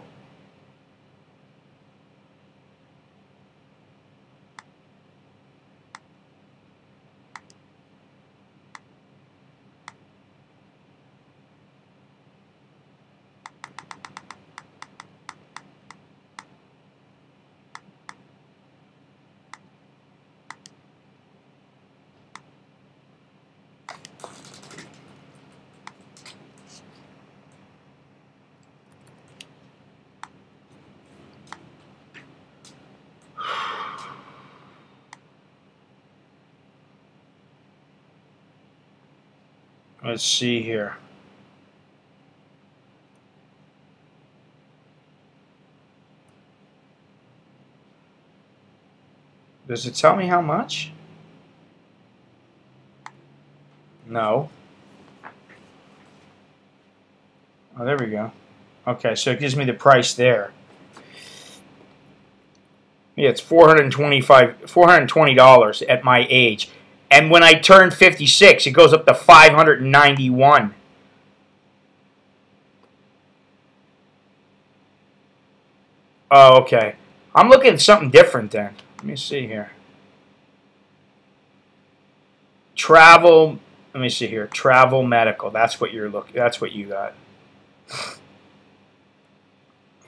Let's see here. Does it tell me how much? No. Oh, there we go. Okay, so it gives me the price there. Yeah, it's $420 at my age. And when I turn 56, it goes up to $591. Oh, okay. I'm looking at something different then. Let me see here. Travel. Let me see here. Travel medical. That's what you're looking. That's what you got.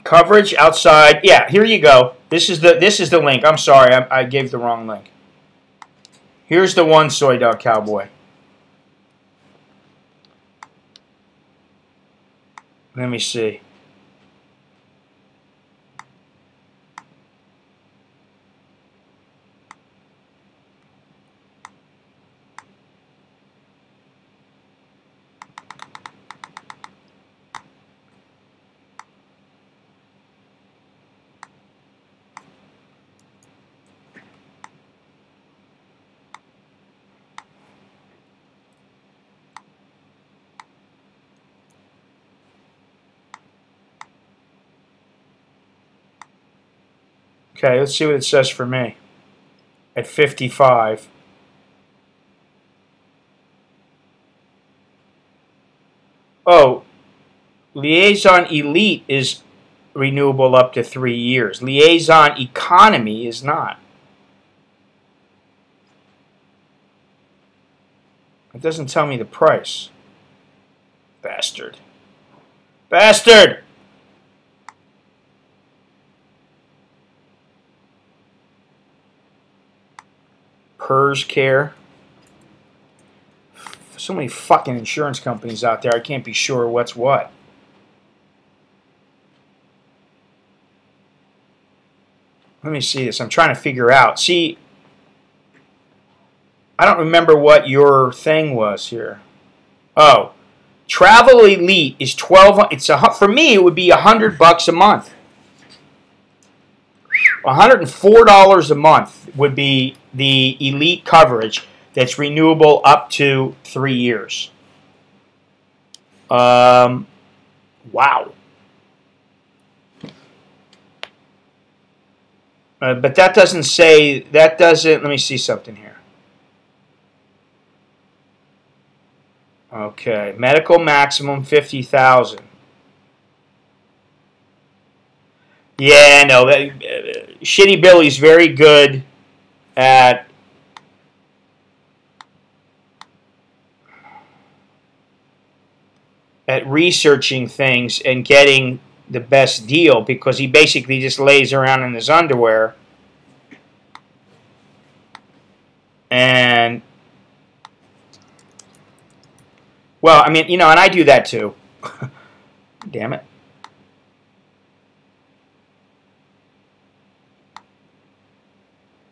Coverage outside. Yeah, here you go. This is the link. I'm sorry, I gave the wrong link. Here's the one, Soy Dog Cowboy. Let me see. Okay, let's see what it says for me. At 55. Oh, Liaison Elite is renewable up to 3 years. Liaison Economy is not. It doesn't tell me the price. Bastard. Bastard! PERS Care. So many fucking insurance companies out there, I can't be sure what's what. Let me see this. I'm trying to figure out. See, I don't remember what your thing was here. Oh, Travel Elite is 12. It's for me. It would be $100 a month. $104 a month would be the Elite coverage that's renewable up to 3 years. Wow. But that doesn't say, that doesn't, let me see something here. Okay, medical maximum 50,000. Yeah, no, Shitty Billy's very good at researching things and getting the best deal, because he basically just lays around in his underwear and, well, I mean, you know, and I do that too. Damn it.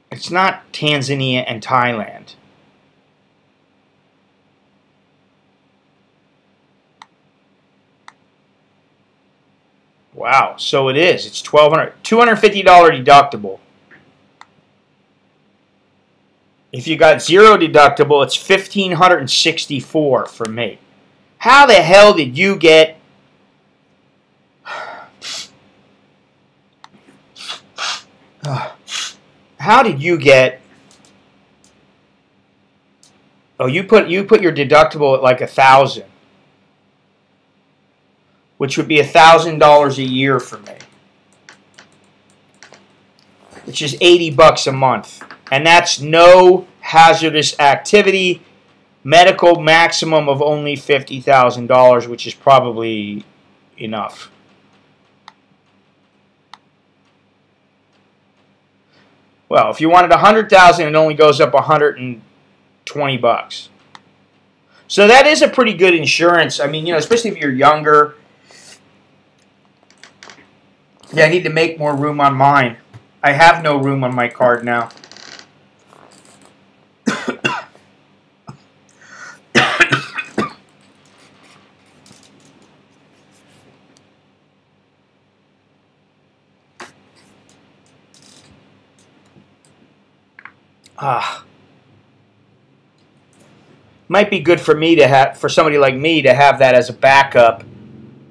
It's not Tanzania and Thailand. Wow, so it is. It's $250 deductible. If you got zero deductible, it's $1,564 for me. How the hell did you get? How did you get? Oh, you put your deductible at like $1,000. Which would be $1,000 a year for me, which is $80 a month, and that's no hazardous activity, medical maximum of only $50,000, which is probably enough. Well, if you wanted $100,000, it only goes up $120. So that is a pretty good insurance. I mean, you know, especially if you're younger. Yeah, I need to make more room on mine. I have no room on my card now. Might be good for me to have, for somebody like me to have that as a backup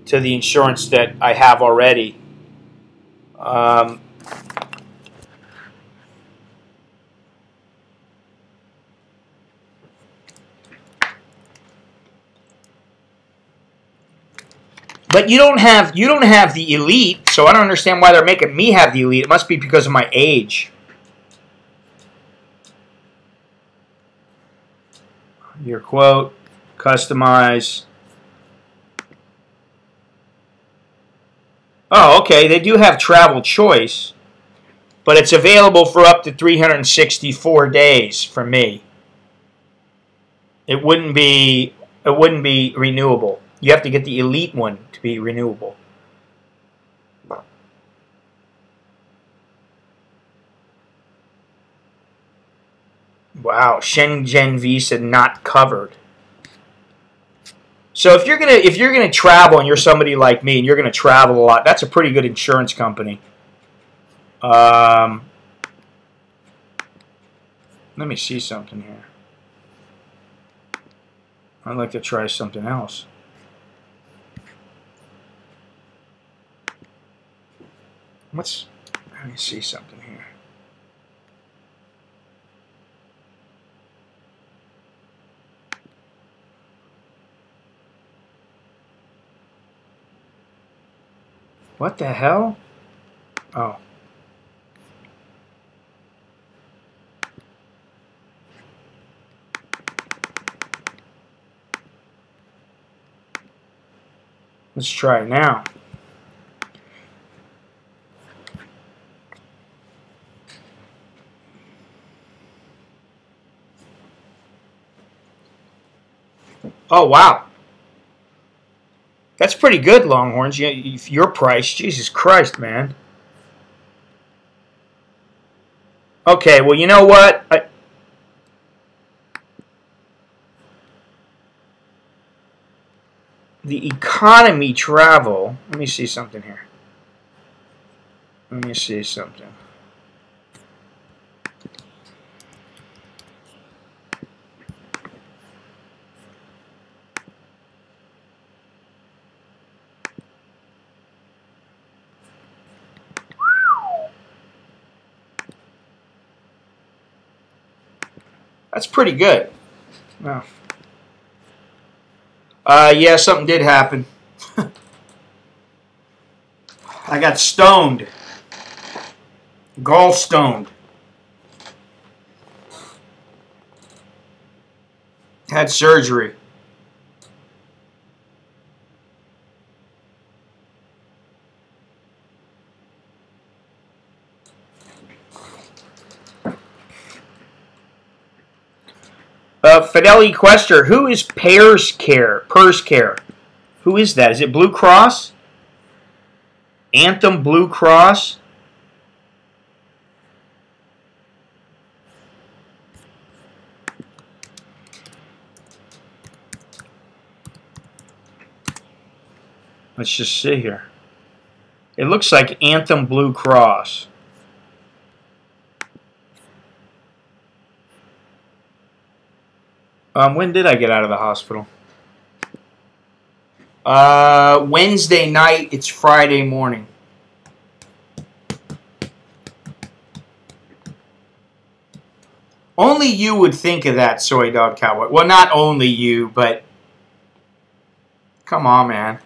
to the insurance that I have already. But you don't have the Elite, so I don't understand why they're making me have the Elite. It must be because of my age. Your quote, customize. Oh, okay, they do have travel choice, but it's available for up to 364 days for me. It wouldn't be renewable. You have to get the Elite one to be renewable. Wow, Schengen visa not covered. So if you're gonna travel and you're somebody like me and you're gonna travel a lot, that's a pretty good insurance company. Let me see something here. I'd like to try something else. Let me see something here. What the hell? Oh. Let's try it now. Oh, wow. That's pretty good, Longhorns. Your price, Jesus Christ, man. Okay, well, you know what? the economy travel. Let me see something here. Let me see something. That's pretty good. No. Yeah, something did happen. I got stoned. Gallstoned. Had surgery. Fidelity Quester, who is Purse Care? Who is that? Is it Blue Cross? Anthem Blue Cross? Let's just see here. It looks like Anthem Blue Cross. When did I get out of the hospital? Wednesday night. It's Friday morning. Only you would think of that, Soy Dog Cowboy. Well, not only you, but come on, man.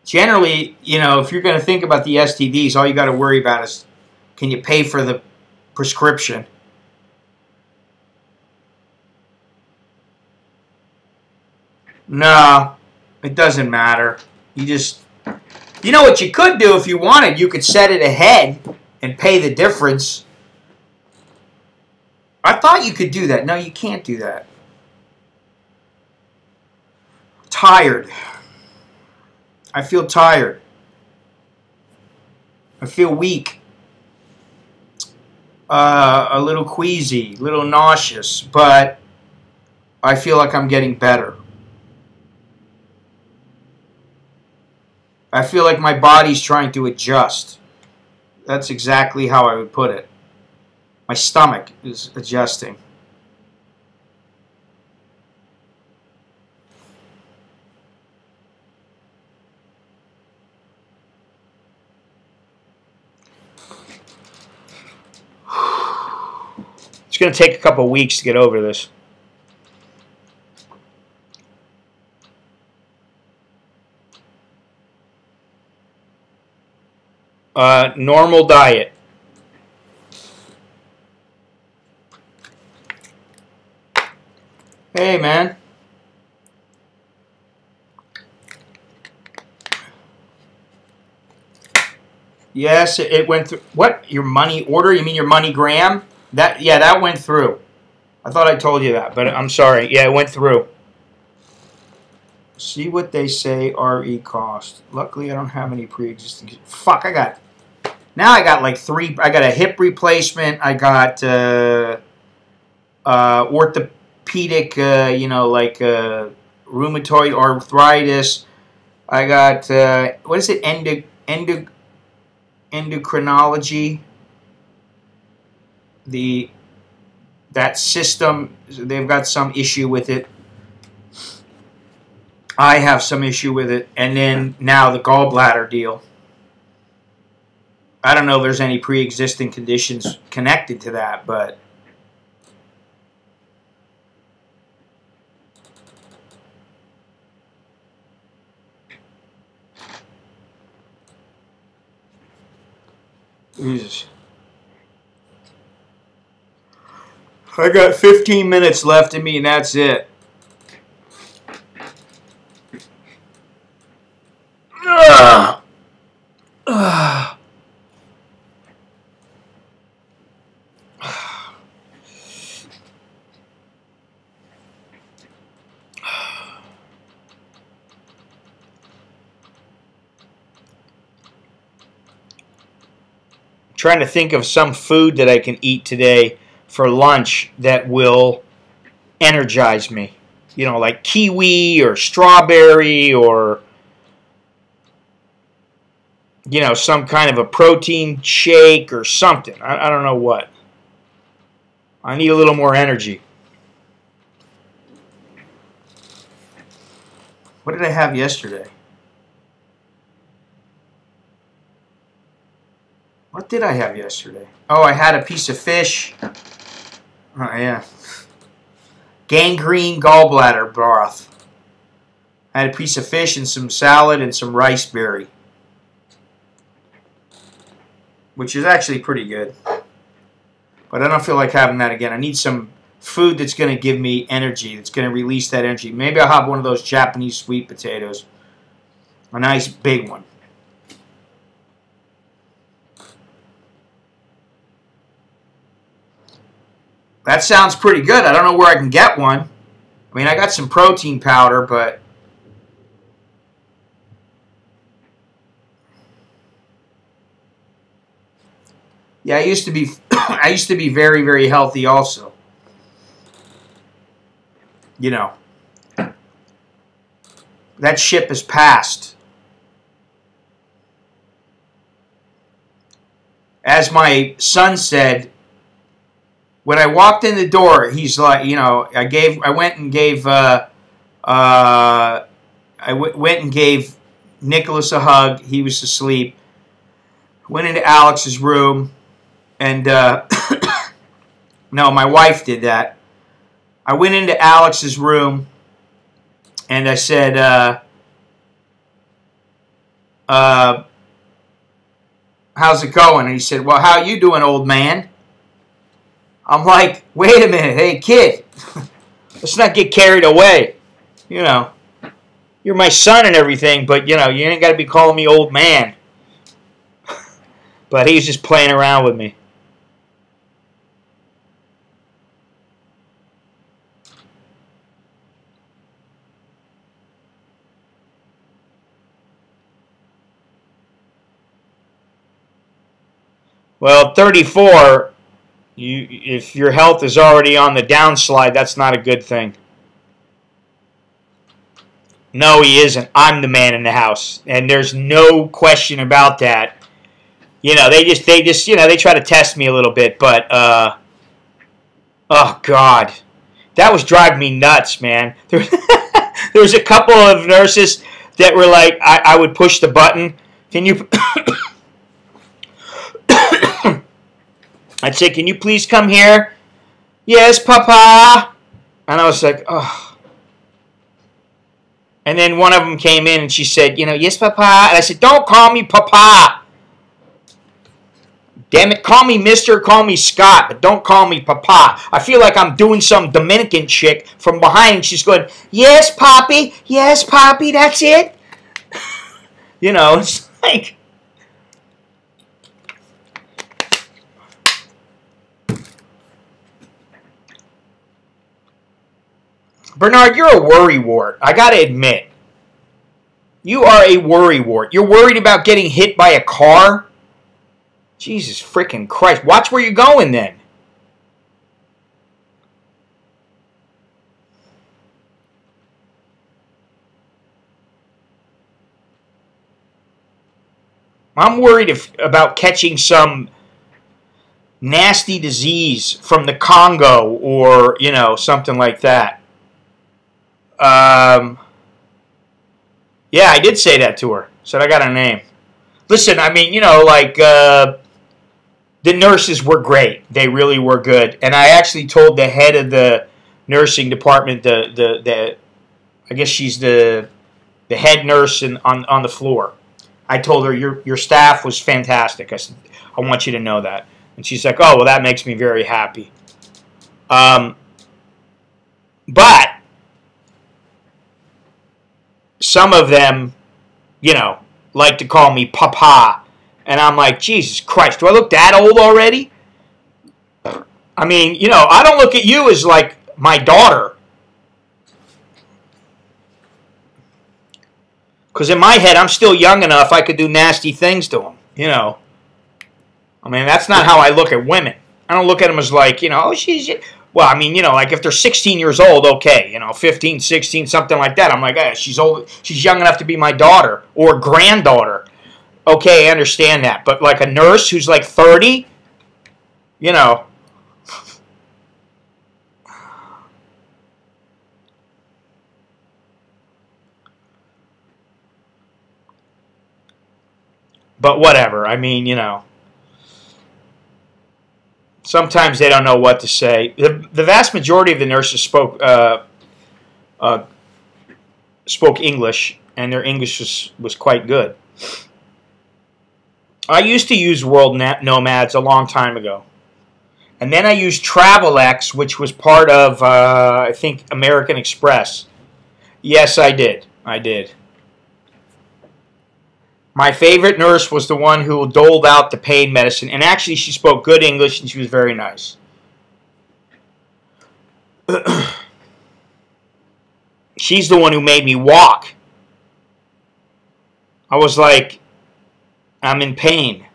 Generally, you know, if you're going to think about the STDs, all you got to worry about is, can you pay for the prescription? No, it doesn't matter. You just, you know what you could do if you wanted? You could set it ahead and pay the difference. I thought you could do that. No, you can't do that. Tired. I feel tired. I feel weak. A little queasy, a little nauseous, but I feel like I'm getting better. I feel like my body's trying to adjust. That's exactly how I would put it. My stomach is adjusting. It's going to take a couple of weeks to get over this. Normal diet. Hey, man. Yes, it went through. What? Your money order? You mean your MoneyGram? That, yeah, that went through. I thought I told you that, but I'm sorry. Yeah, it went through. See what they say RE cost. Luckily, I don't have any pre-existing. Fuck, now I got like 3. I got a hip replacement. I got orthopedic, you know, like rheumatoid arthritis. I got, what is it? Endocrinology. That system, they've got some issue with it. I have some issue with it. And then now the gallbladder deal. I don't know if there's any pre-existing conditions connected to that, but Jesus. I got 15 minutes left in me, and that's it. Trying to think of some food that I can eat today for lunch that will energize me. you know, like kiwi or strawberry or, you know, some kind of a protein shake or something. I don't know what. I need a little more energy. What did I have yesterday? What did I have yesterday? Oh, I had a piece of fish. Oh, yeah. Gangrene gallbladder broth. I had a piece of fish and some salad and some rice berry, which is actually pretty good. But I don't feel like having that again. I need some food that's going to give me energy, that's going to release that energy. Maybe I'll have one of those Japanese sweet potatoes. A nice big one. That sounds pretty good. I don't know where I can get one. I mean, I got some protein powder, but yeah, I used to be I used to be very, very healthy also. You know, that ship has passed. As my son said, when I walked in the door, he's like, you know, I went and gave Nicholas a hug. He was asleep. Went into Alex's room, and no, my wife did that. I went into Alex's room, and I said, how's it going? And he said, well, how you doing, old man? I'm like, wait a minute, hey, kid, let's not get carried away. You know, you're my son and everything, but, you know, you ain't got to be calling me old man. But he's just playing around with me. Well, 34, if your health is already on the downslide, that's not a good thing. No, he isn't. I'm the man in the house, and there's no question about that. You know, they just, you know, they try to test me a little bit, but, oh, God. That was driving me nuts, man. There was a couple of nurses that were like, I would push the button. Can you... I'd say, can you please come here? Yes, Papa. And I was like, oh. And then one of them came in and she said, you know, yes, Papa. And I said, don't call me Papa. Damn it, call me Mr., call me Scott, but don't call me Papa. I feel like I'm doing some Dominican chick from behind, and she's going, yes, Poppy, that's it. You know, it's like... Bernard, you're a worrywart. I got to admit. You are a worrywart. You're worried about getting hit by a car? Jesus freaking Christ. Watch where you're going then. I'm worried about catching some nasty disease from the Congo or, you know, something like that. Yeah, I did say that to her. Said I got a name. Listen, I mean, you know, like, the nurses were great. They really were good. And I actually told the head of the nursing department, I guess she's the head nurse on the floor. I told her, your staff was fantastic. I said, I want you to know that. And she's like, oh, well, that makes me very happy. But some of them, you know, like to call me Papa. And I'm like, Jesus Christ, do I look that old already? I mean, you know, I don't look at you as like my daughter. Because in my head, I'm still young enough I could do nasty things to them, you know. I mean, that's not how I look at women. I don't look at them as like, you know, oh, she's... Well, I mean, you know, like if they're 16 years old, okay, you know, 15, 16, something like that. I'm like, she's old, she's young enough to be my daughter or granddaughter. Okay, I understand that. But like a nurse who's like 30, you know. But whatever. I mean, you know. Sometimes they don't know what to say. The vast majority of the nurses spoke English, and their English was quite good. I used to use World Nomads a long time ago. And then I used TravelX, which was part of, I think, American Express. Yes, I did. I did. My favorite nurse was the one who doled out the pain medicine. And actually, she spoke good English, and she was very nice. She's the one who made me walk. I was like, I'm in pain.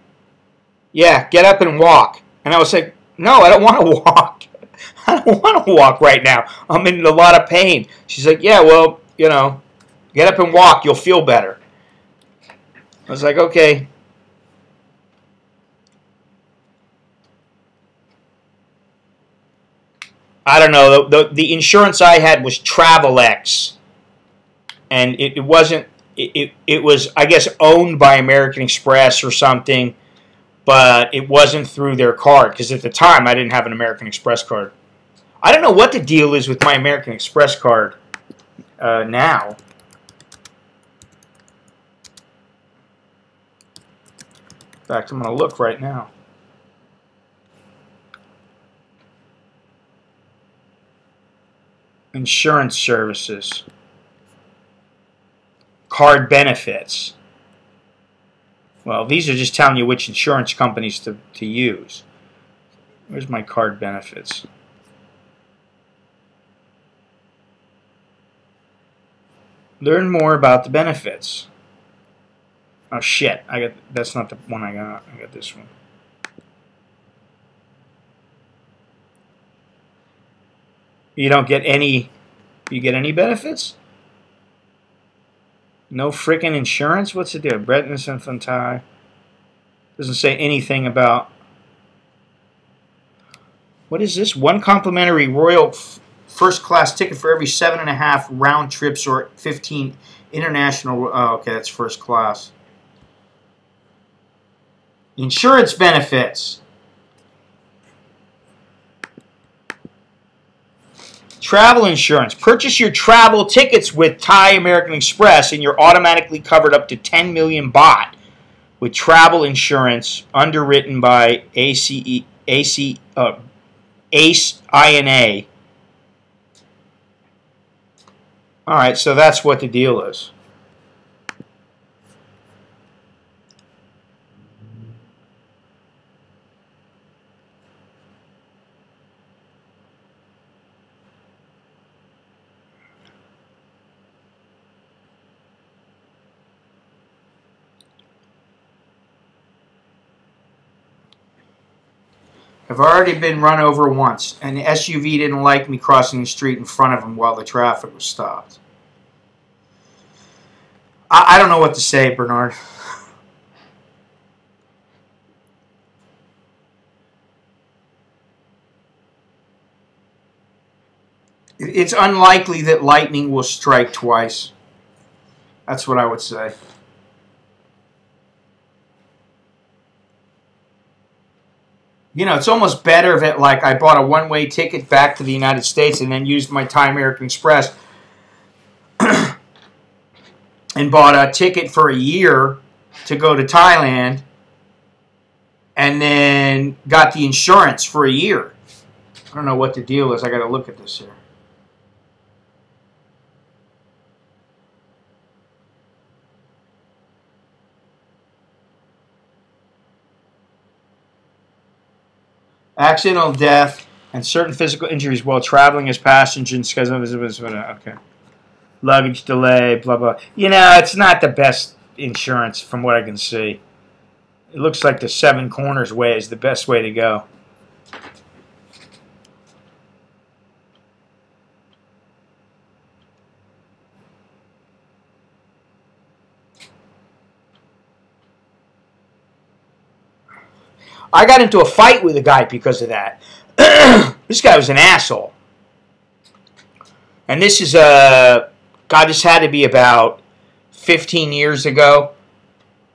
Yeah, get up and walk. And I was like, no, I don't want to walk. I don't want to walk right now. I'm in a lot of pain. She's like, yeah, well, you know, get up and walk. You'll feel better. I was like, okay. I don't know. The insurance I had was TravelX. And it wasn't, it was, I guess, owned by American Express or something. But it wasn't through their card. Because at the time, I didn't have an American Express card. I don't know what the deal is with my American Express card now. In fact, I'm going to look right now. Insurance services. Card benefits. Well, these are just telling you which insurance companies to use. Where's my card benefits? Learn more about the benefits. Oh shit! That's not the one I got. I got this one. You don't get any. You get any benefits? No freaking insurance? What's it do? Redness infantile. Doesn't say anything about. What is this? One complimentary Royal first class ticket for every 7.5 round trips or 15 international. Oh, okay, that's first class. Insurance benefits. Travel insurance. Purchase your travel tickets with Thai American Express and you're automatically covered up to 10 million baht with travel insurance underwritten by ACE INA. Alright, so that's what the deal is. I've already been run over once, and the SUV didn't like me crossing the street in front of him while the traffic was stopped. I don't know what to say, Bernard. It's unlikely that lightning will strike twice. That's what I would say. You know, it's almost better that, like, I bought a one-way ticket back to the United States and then used my Thai American Express and bought a ticket for a year to go to Thailand and then got the insurance for a year. I don't know what the deal is. I got to look at this here. Accidental death and certain physical injuries while traveling as passengers. Okay. Luggage delay, blah, blah. You know, it's not the best insurance from what I can see. It looks like the Seven Corners way is the best way to go. I got into a fight with a guy because of that. This guy was an asshole. And this is, God, this had to be about 15 years ago.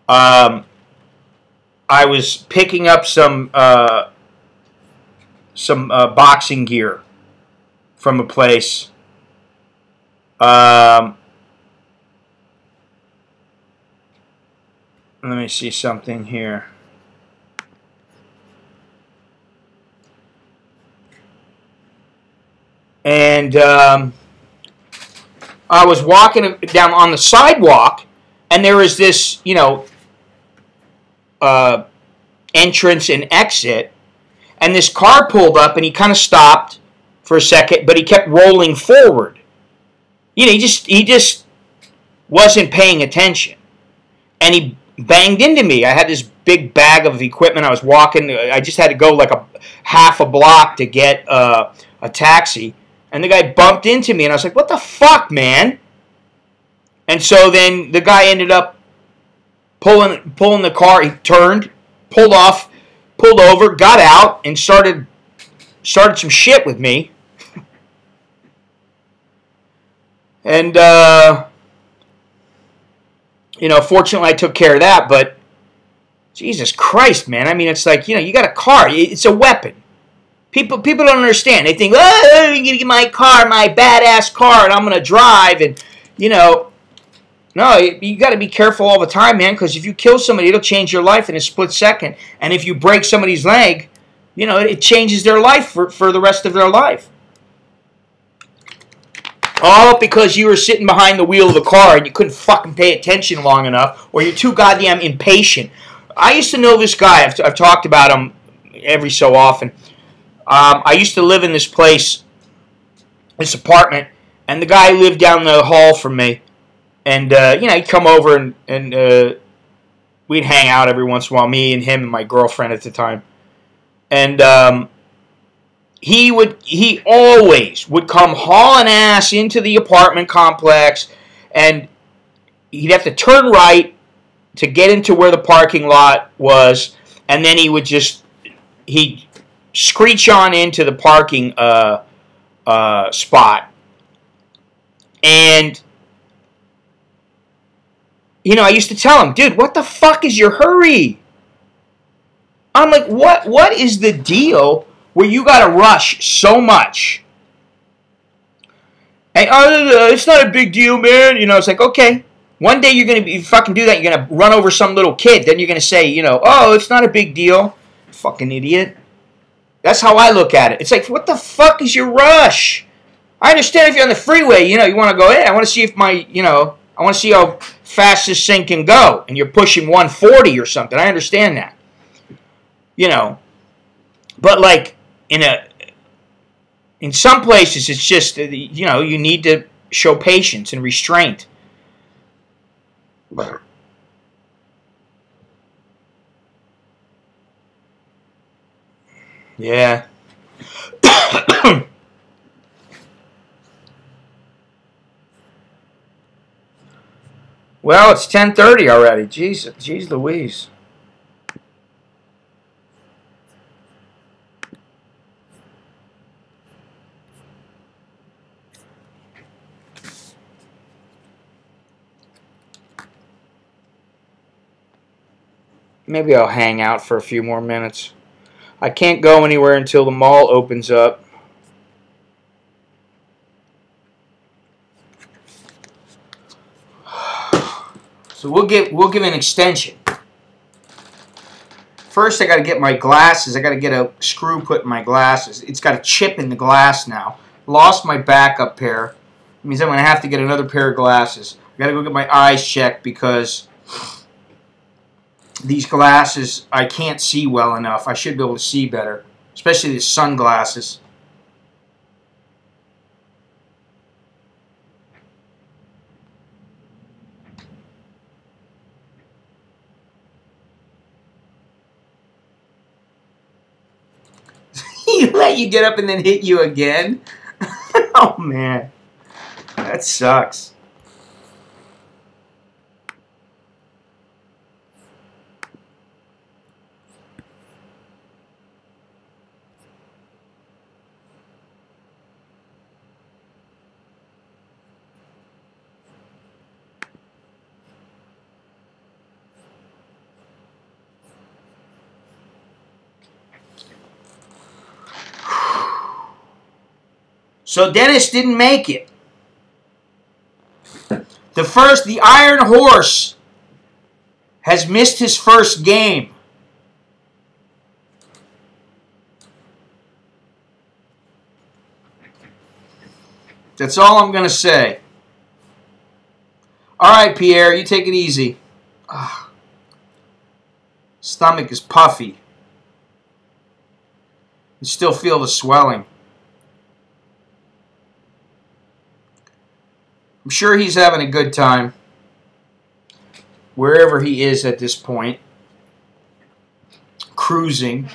I was picking up some boxing gear from a place. Let me see something here. And I was walking down on the sidewalk, and there was this, you know, entrance and exit, and this car pulled up, and he kind of stopped for a second, but he kept rolling forward. You know, he just wasn't paying attention, and he banged into me. I had this big bag of equipment. I was walking. I just had to go like half a block to get a taxi. And the guy bumped into me, and I was like, what the fuck, man? And so then the guy ended up pulling the car. He turned, pulled off, pulled over, got out, and started some shit with me. And, you know, fortunately I took care of that, but Jesus Christ, man. I mean, it's like, you know, you got a car. It's a weapon. People don't understand. They think, oh, I'm going to get my car, my badass car, and I'm going to drive. And, you know, no, you got to be careful all the time, man, because if you kill somebody, it'll change your life in a split second. And if you break somebody's leg, you know, it changes their life for the rest of their life. All because you were sitting behind the wheel of the car and you couldn't fucking pay attention long enough, or you're too goddamn impatient. I used to know this guy. I've talked about him every so often. I used to live in this place, this apartment, and the guy lived down the hall from me. And, you know, he'd come over and we'd hang out every once in a while, me and him and my girlfriend at the time. And he always would come hauling ass into the apartment complex, and he'd have to turn right to get into where the parking lot was, and then he'd screech on into the parking spot. And, you know, I used to tell him, dude, what the fuck is your hurry? I'm like, what is the deal where you got to rush so much? And, it's not a big deal, man. You know, it's like, okay. One day you're going to fucking do that. You're going to run over some little kid. Then you're going to say, you know, oh, it's not a big deal. Fucking idiot. That's how I look at it. It's like, what the fuck is your rush? I understand if you're on the freeway, you know, you want to go, hey, I want to see if I want to see how fast this thing can go. And you're pushing 140 or something. I understand that. You know. But, like, in some places, it's just, you know, you need to show patience and restraint. Yeah. Well, it's 10:30 already. Jeez Louise. Maybe I'll hang out for a few more minutes. I can't go anywhere until the mall opens up. So we'll give an extension. First, I got to get my glasses. I got to get a screw put in my glasses. It's got a chip in the glass now. Lost my backup pair. It means I'm going to have to get another pair of glasses. I got to go get my eyes checked because these glasses, I can't see well enough. I should be able to see better, especially the sunglasses. He let you get up and then hit you again? Oh, man. That sucks. So Dennis didn't make it. The Iron Horse has missed his first game. That's all I'm going to say. All right, Pierre, you take it easy. Ugh. Stomach is puffy. You still feel the swelling. I'm sure he's having a good time wherever he is at this point. Cruising.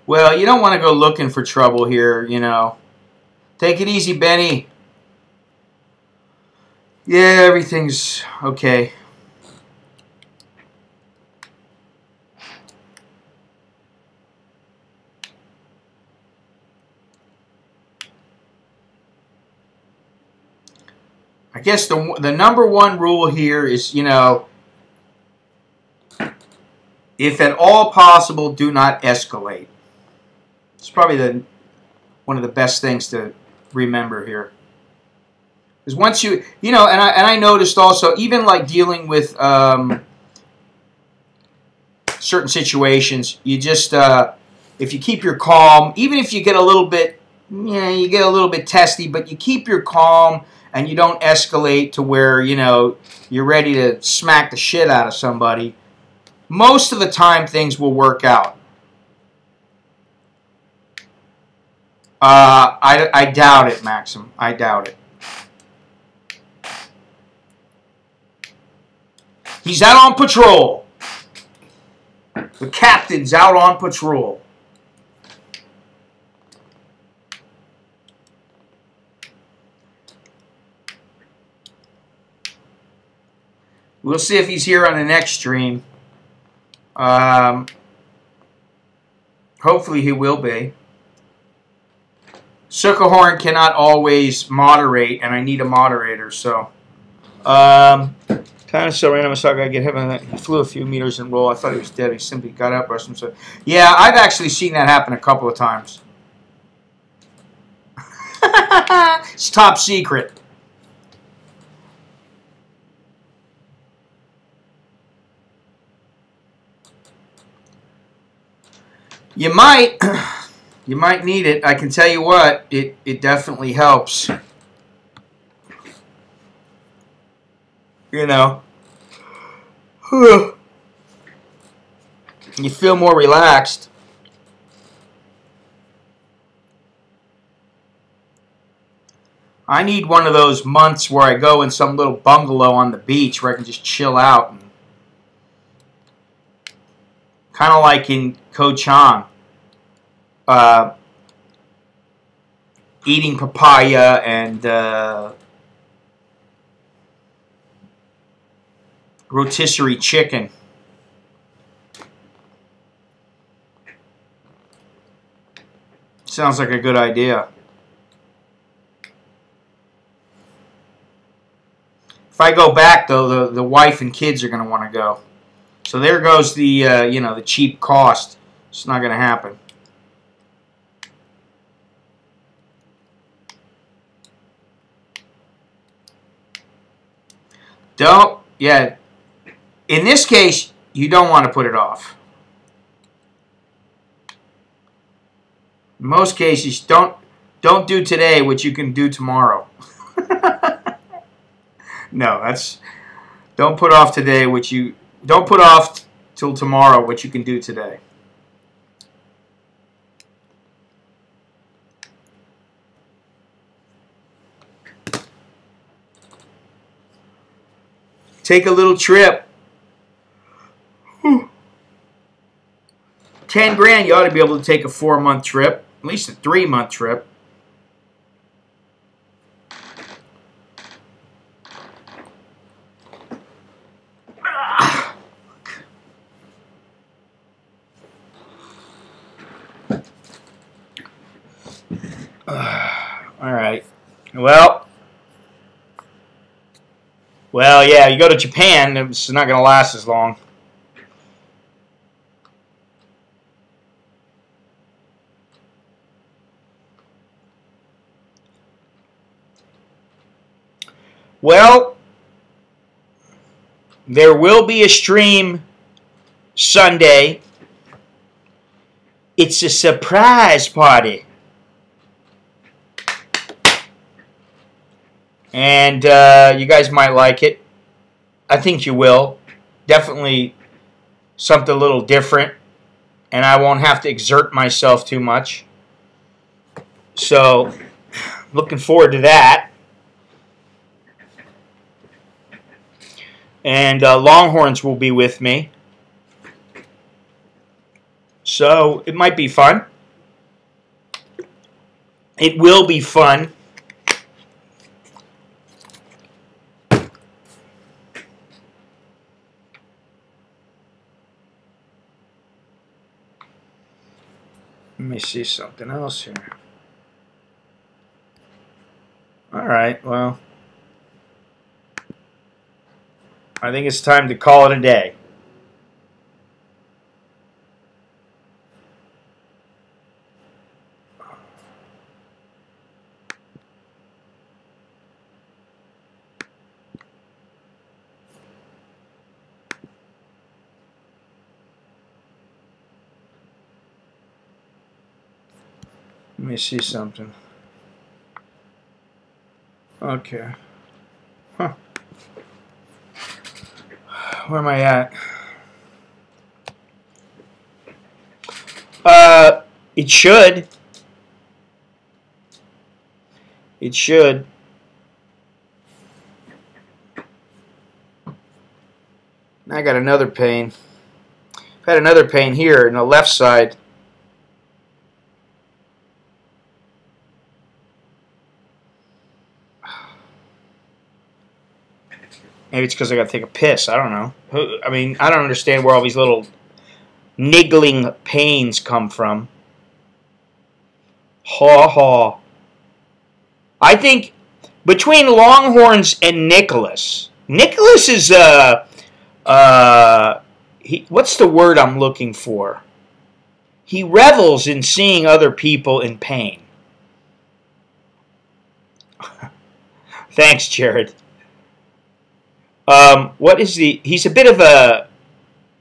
Well, you don't want to go looking for trouble here, you know. Take it easy, Benny. Yeah, everything's okay. I guess the number one rule here is, you know, if at all possible, do not escalate. It's probably one of the best things to remember here. Because once you know, and I noticed also, even like dealing with certain situations, you just if you keep your calm, even if you get a little bit, you get a little bit testy, but you keep your calm and you don't escalate to where, you know, you're ready to smack the shit out of somebody. Most of the time, things will work out. I doubt it, Maxim. I doubt it. He's out on patrol. The captain's out on patrol. We'll see if he's here on the next stream. Hopefully he will be. Suckerhorn cannot always moderate, and I need a moderator, so. Kind of so random, I saw a guy get hit on that. He flew a few meters and roll. I thought he was dead. He simply got up, rushed himself. Yeah, I've actually seen that happen a couple of times. It's top secret. You might need it. I can tell you what, it definitely helps. You know. You feel more relaxed. I need one of those months where I go in some little bungalow on the beach where I can just chill out. Kind of like in Koh Chang. Eating papaya and rotisserie chicken. Sounds like a good idea. If I go back, though, the wife and kids are going to want to go. So there goes the you know, the cheap cost. It's not going to happen. Don't, yeah. In this case, you don't want to put it off. In most cases, don't do today what you can do tomorrow. No, don't put off today what you don't put off till tomorrow what you can do today. Take a little trip. 10 grand, you ought to be able to take a 4-month trip, at least a 3-month trip. All right. Well, yeah, you go to Japan, it's not going to last as long. Well, there will be a stream Sunday. It's a surprise party. And you guys might like it. I think you will. Definitely something a little different. And I won't have to exert myself too much. So, looking forward to that. And Longhorns will be with me. So, it might be fun. It will be fun. Let me see something else here. Alright, well, I think it's time to call it a day. Let me see something. Okay. Huh. Where am I at? It should. It should. I got another pain. I've had another pain here in the left side. Maybe it's because I got to take a piss. I don't know. I mean, I don't understand where all these little niggling pains come from. Ha ha. I think between Longhorns and Nicholas is what's the word I'm looking for? He revels in seeing other people in pain. Thanks, Jared. What is he's a bit of a,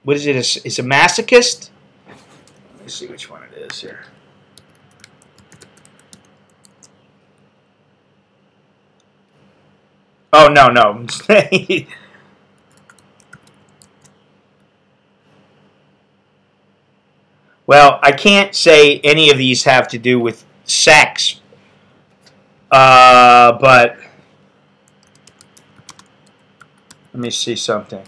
what is it, is a masochist? Let me see which one it is here. Oh, no. Well, I can't say any of these have to do with sex, but let me see something.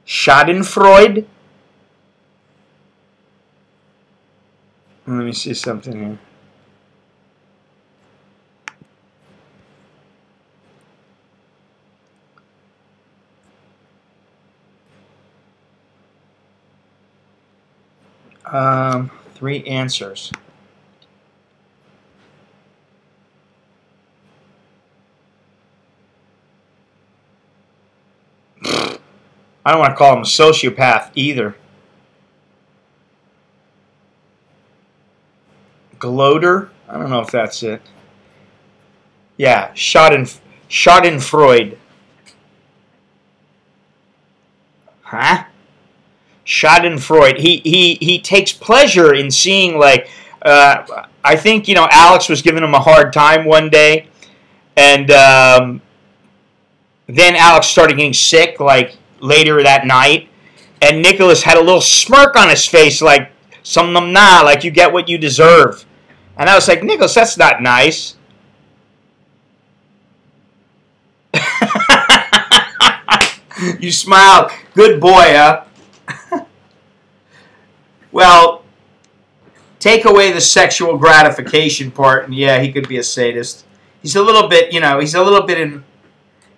Schadenfreude. Let me see something here. Three answers. I don't want to call him a sociopath either. Gloater? I don't know if that's it. Yeah, Schadenfreude. Huh? Schadenfreude. He takes pleasure in seeing, like, I think, you know, Alex was giving him a hard time one day, and then Alex started getting sick, like, later that night, and Nicholas had a little smirk on his face, like, like, you get what you deserve. And I was like, Nicholas, that's not nice. You smiled. Good boy, huh? Well, take away the sexual gratification part, and yeah, he could be a sadist. He's a little bit, you know, he's a little bit in,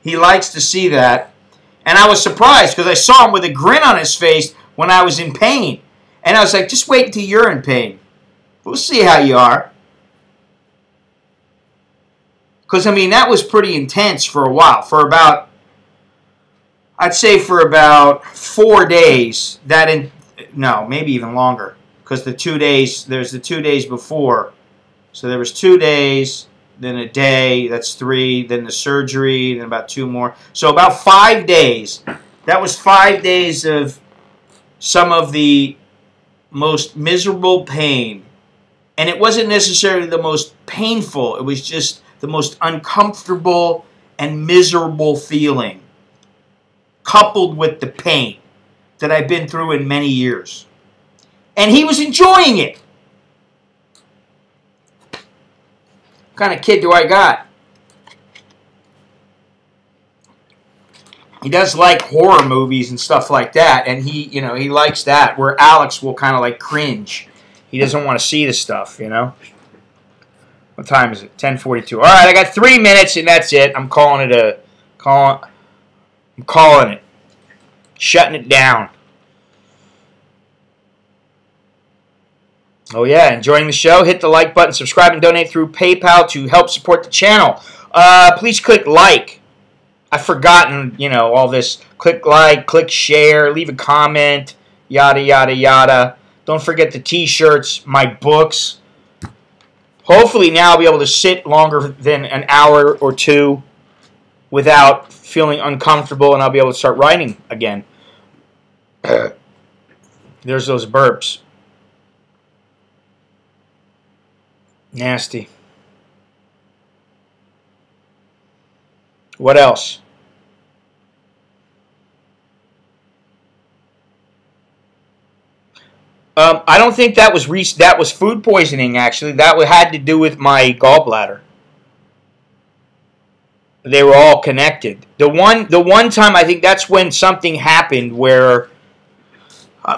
he likes to see that. And I was surprised because I saw him with a grin on his face when I was in pain. And I was like, just wait until you're in pain. We'll see how you are. Because, I mean, that was pretty intense for a while. For about, I'd say for about 4 days. No, maybe even longer. Because the 2 days, there's the 2 days before. So there was 2 days, then a day, that's 3, then the surgery, then about 2 more. So about 5 days. That was 5 days of some of the most miserable pain. And it wasn't necessarily the most painful. It was just the most uncomfortable and miserable feeling, coupled with the pain that I've been through in many years. And he was enjoying it. What kind of kid do I got? He does like horror movies and stuff like that, and he, you know, he likes that, where Alex will kind of like cringe. He doesn't want to see the stuff, you know? What time is it? 10:42. All right, I got 3 minutes, and that's it. I'm calling it I'm calling it. Shutting it down. Oh, yeah, enjoying the show? Hit the like button, subscribe, and donate through PayPal to help support the channel. Please click like. I've forgotten, you know, all this. Click like, click share, leave a comment, yada, yada, yada. Don't forget the t-shirts, my books. Hopefully now I'll be able to sit longer than an hour or two without feeling uncomfortable, and I'll be able to start writing again. There's those burps. Nasty. What else? I don't think that was food poisoning. Actually, that had to do with my gallbladder. They were all connected. The one time, I think that's when something happened where,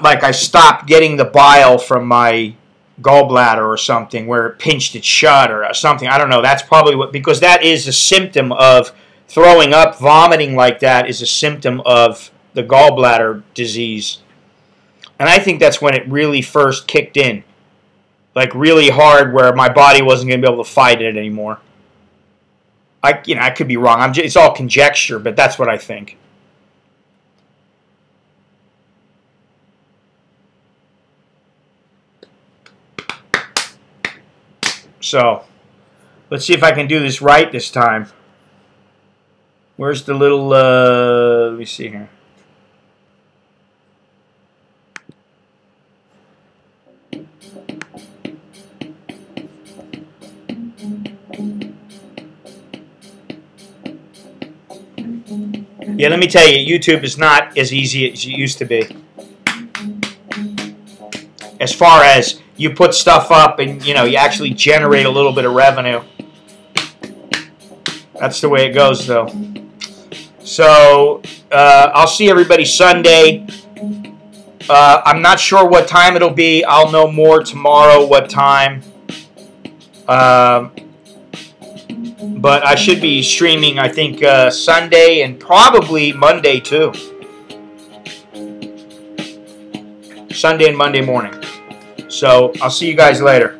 like, I stopped getting the bile from my gallbladder or something, where it pinched it shut or something. I don't know. That's probably what, because that is a symptom of throwing up, vomiting like that is a symptom of the gallbladder disease. And I think that's when it really first kicked in. Like really hard, where my body wasn't going to be able to fight it anymore. I could be wrong. It's all conjecture, but that's what I think. So, let's see if I can do this right this time. Where's the little, let me see here. Yeah, let me tell you, YouTube is not as easy as it used to be. As far as you put stuff up and, you know, you actually generate a little bit of revenue. That's the way it goes, though. So, I'll see everybody Sunday. I'm not sure what time it'll be. I'll know more tomorrow what time. But I should be streaming, I think, Sunday and probably Monday, too. Sunday and Monday morning. So, I'll see you guys later.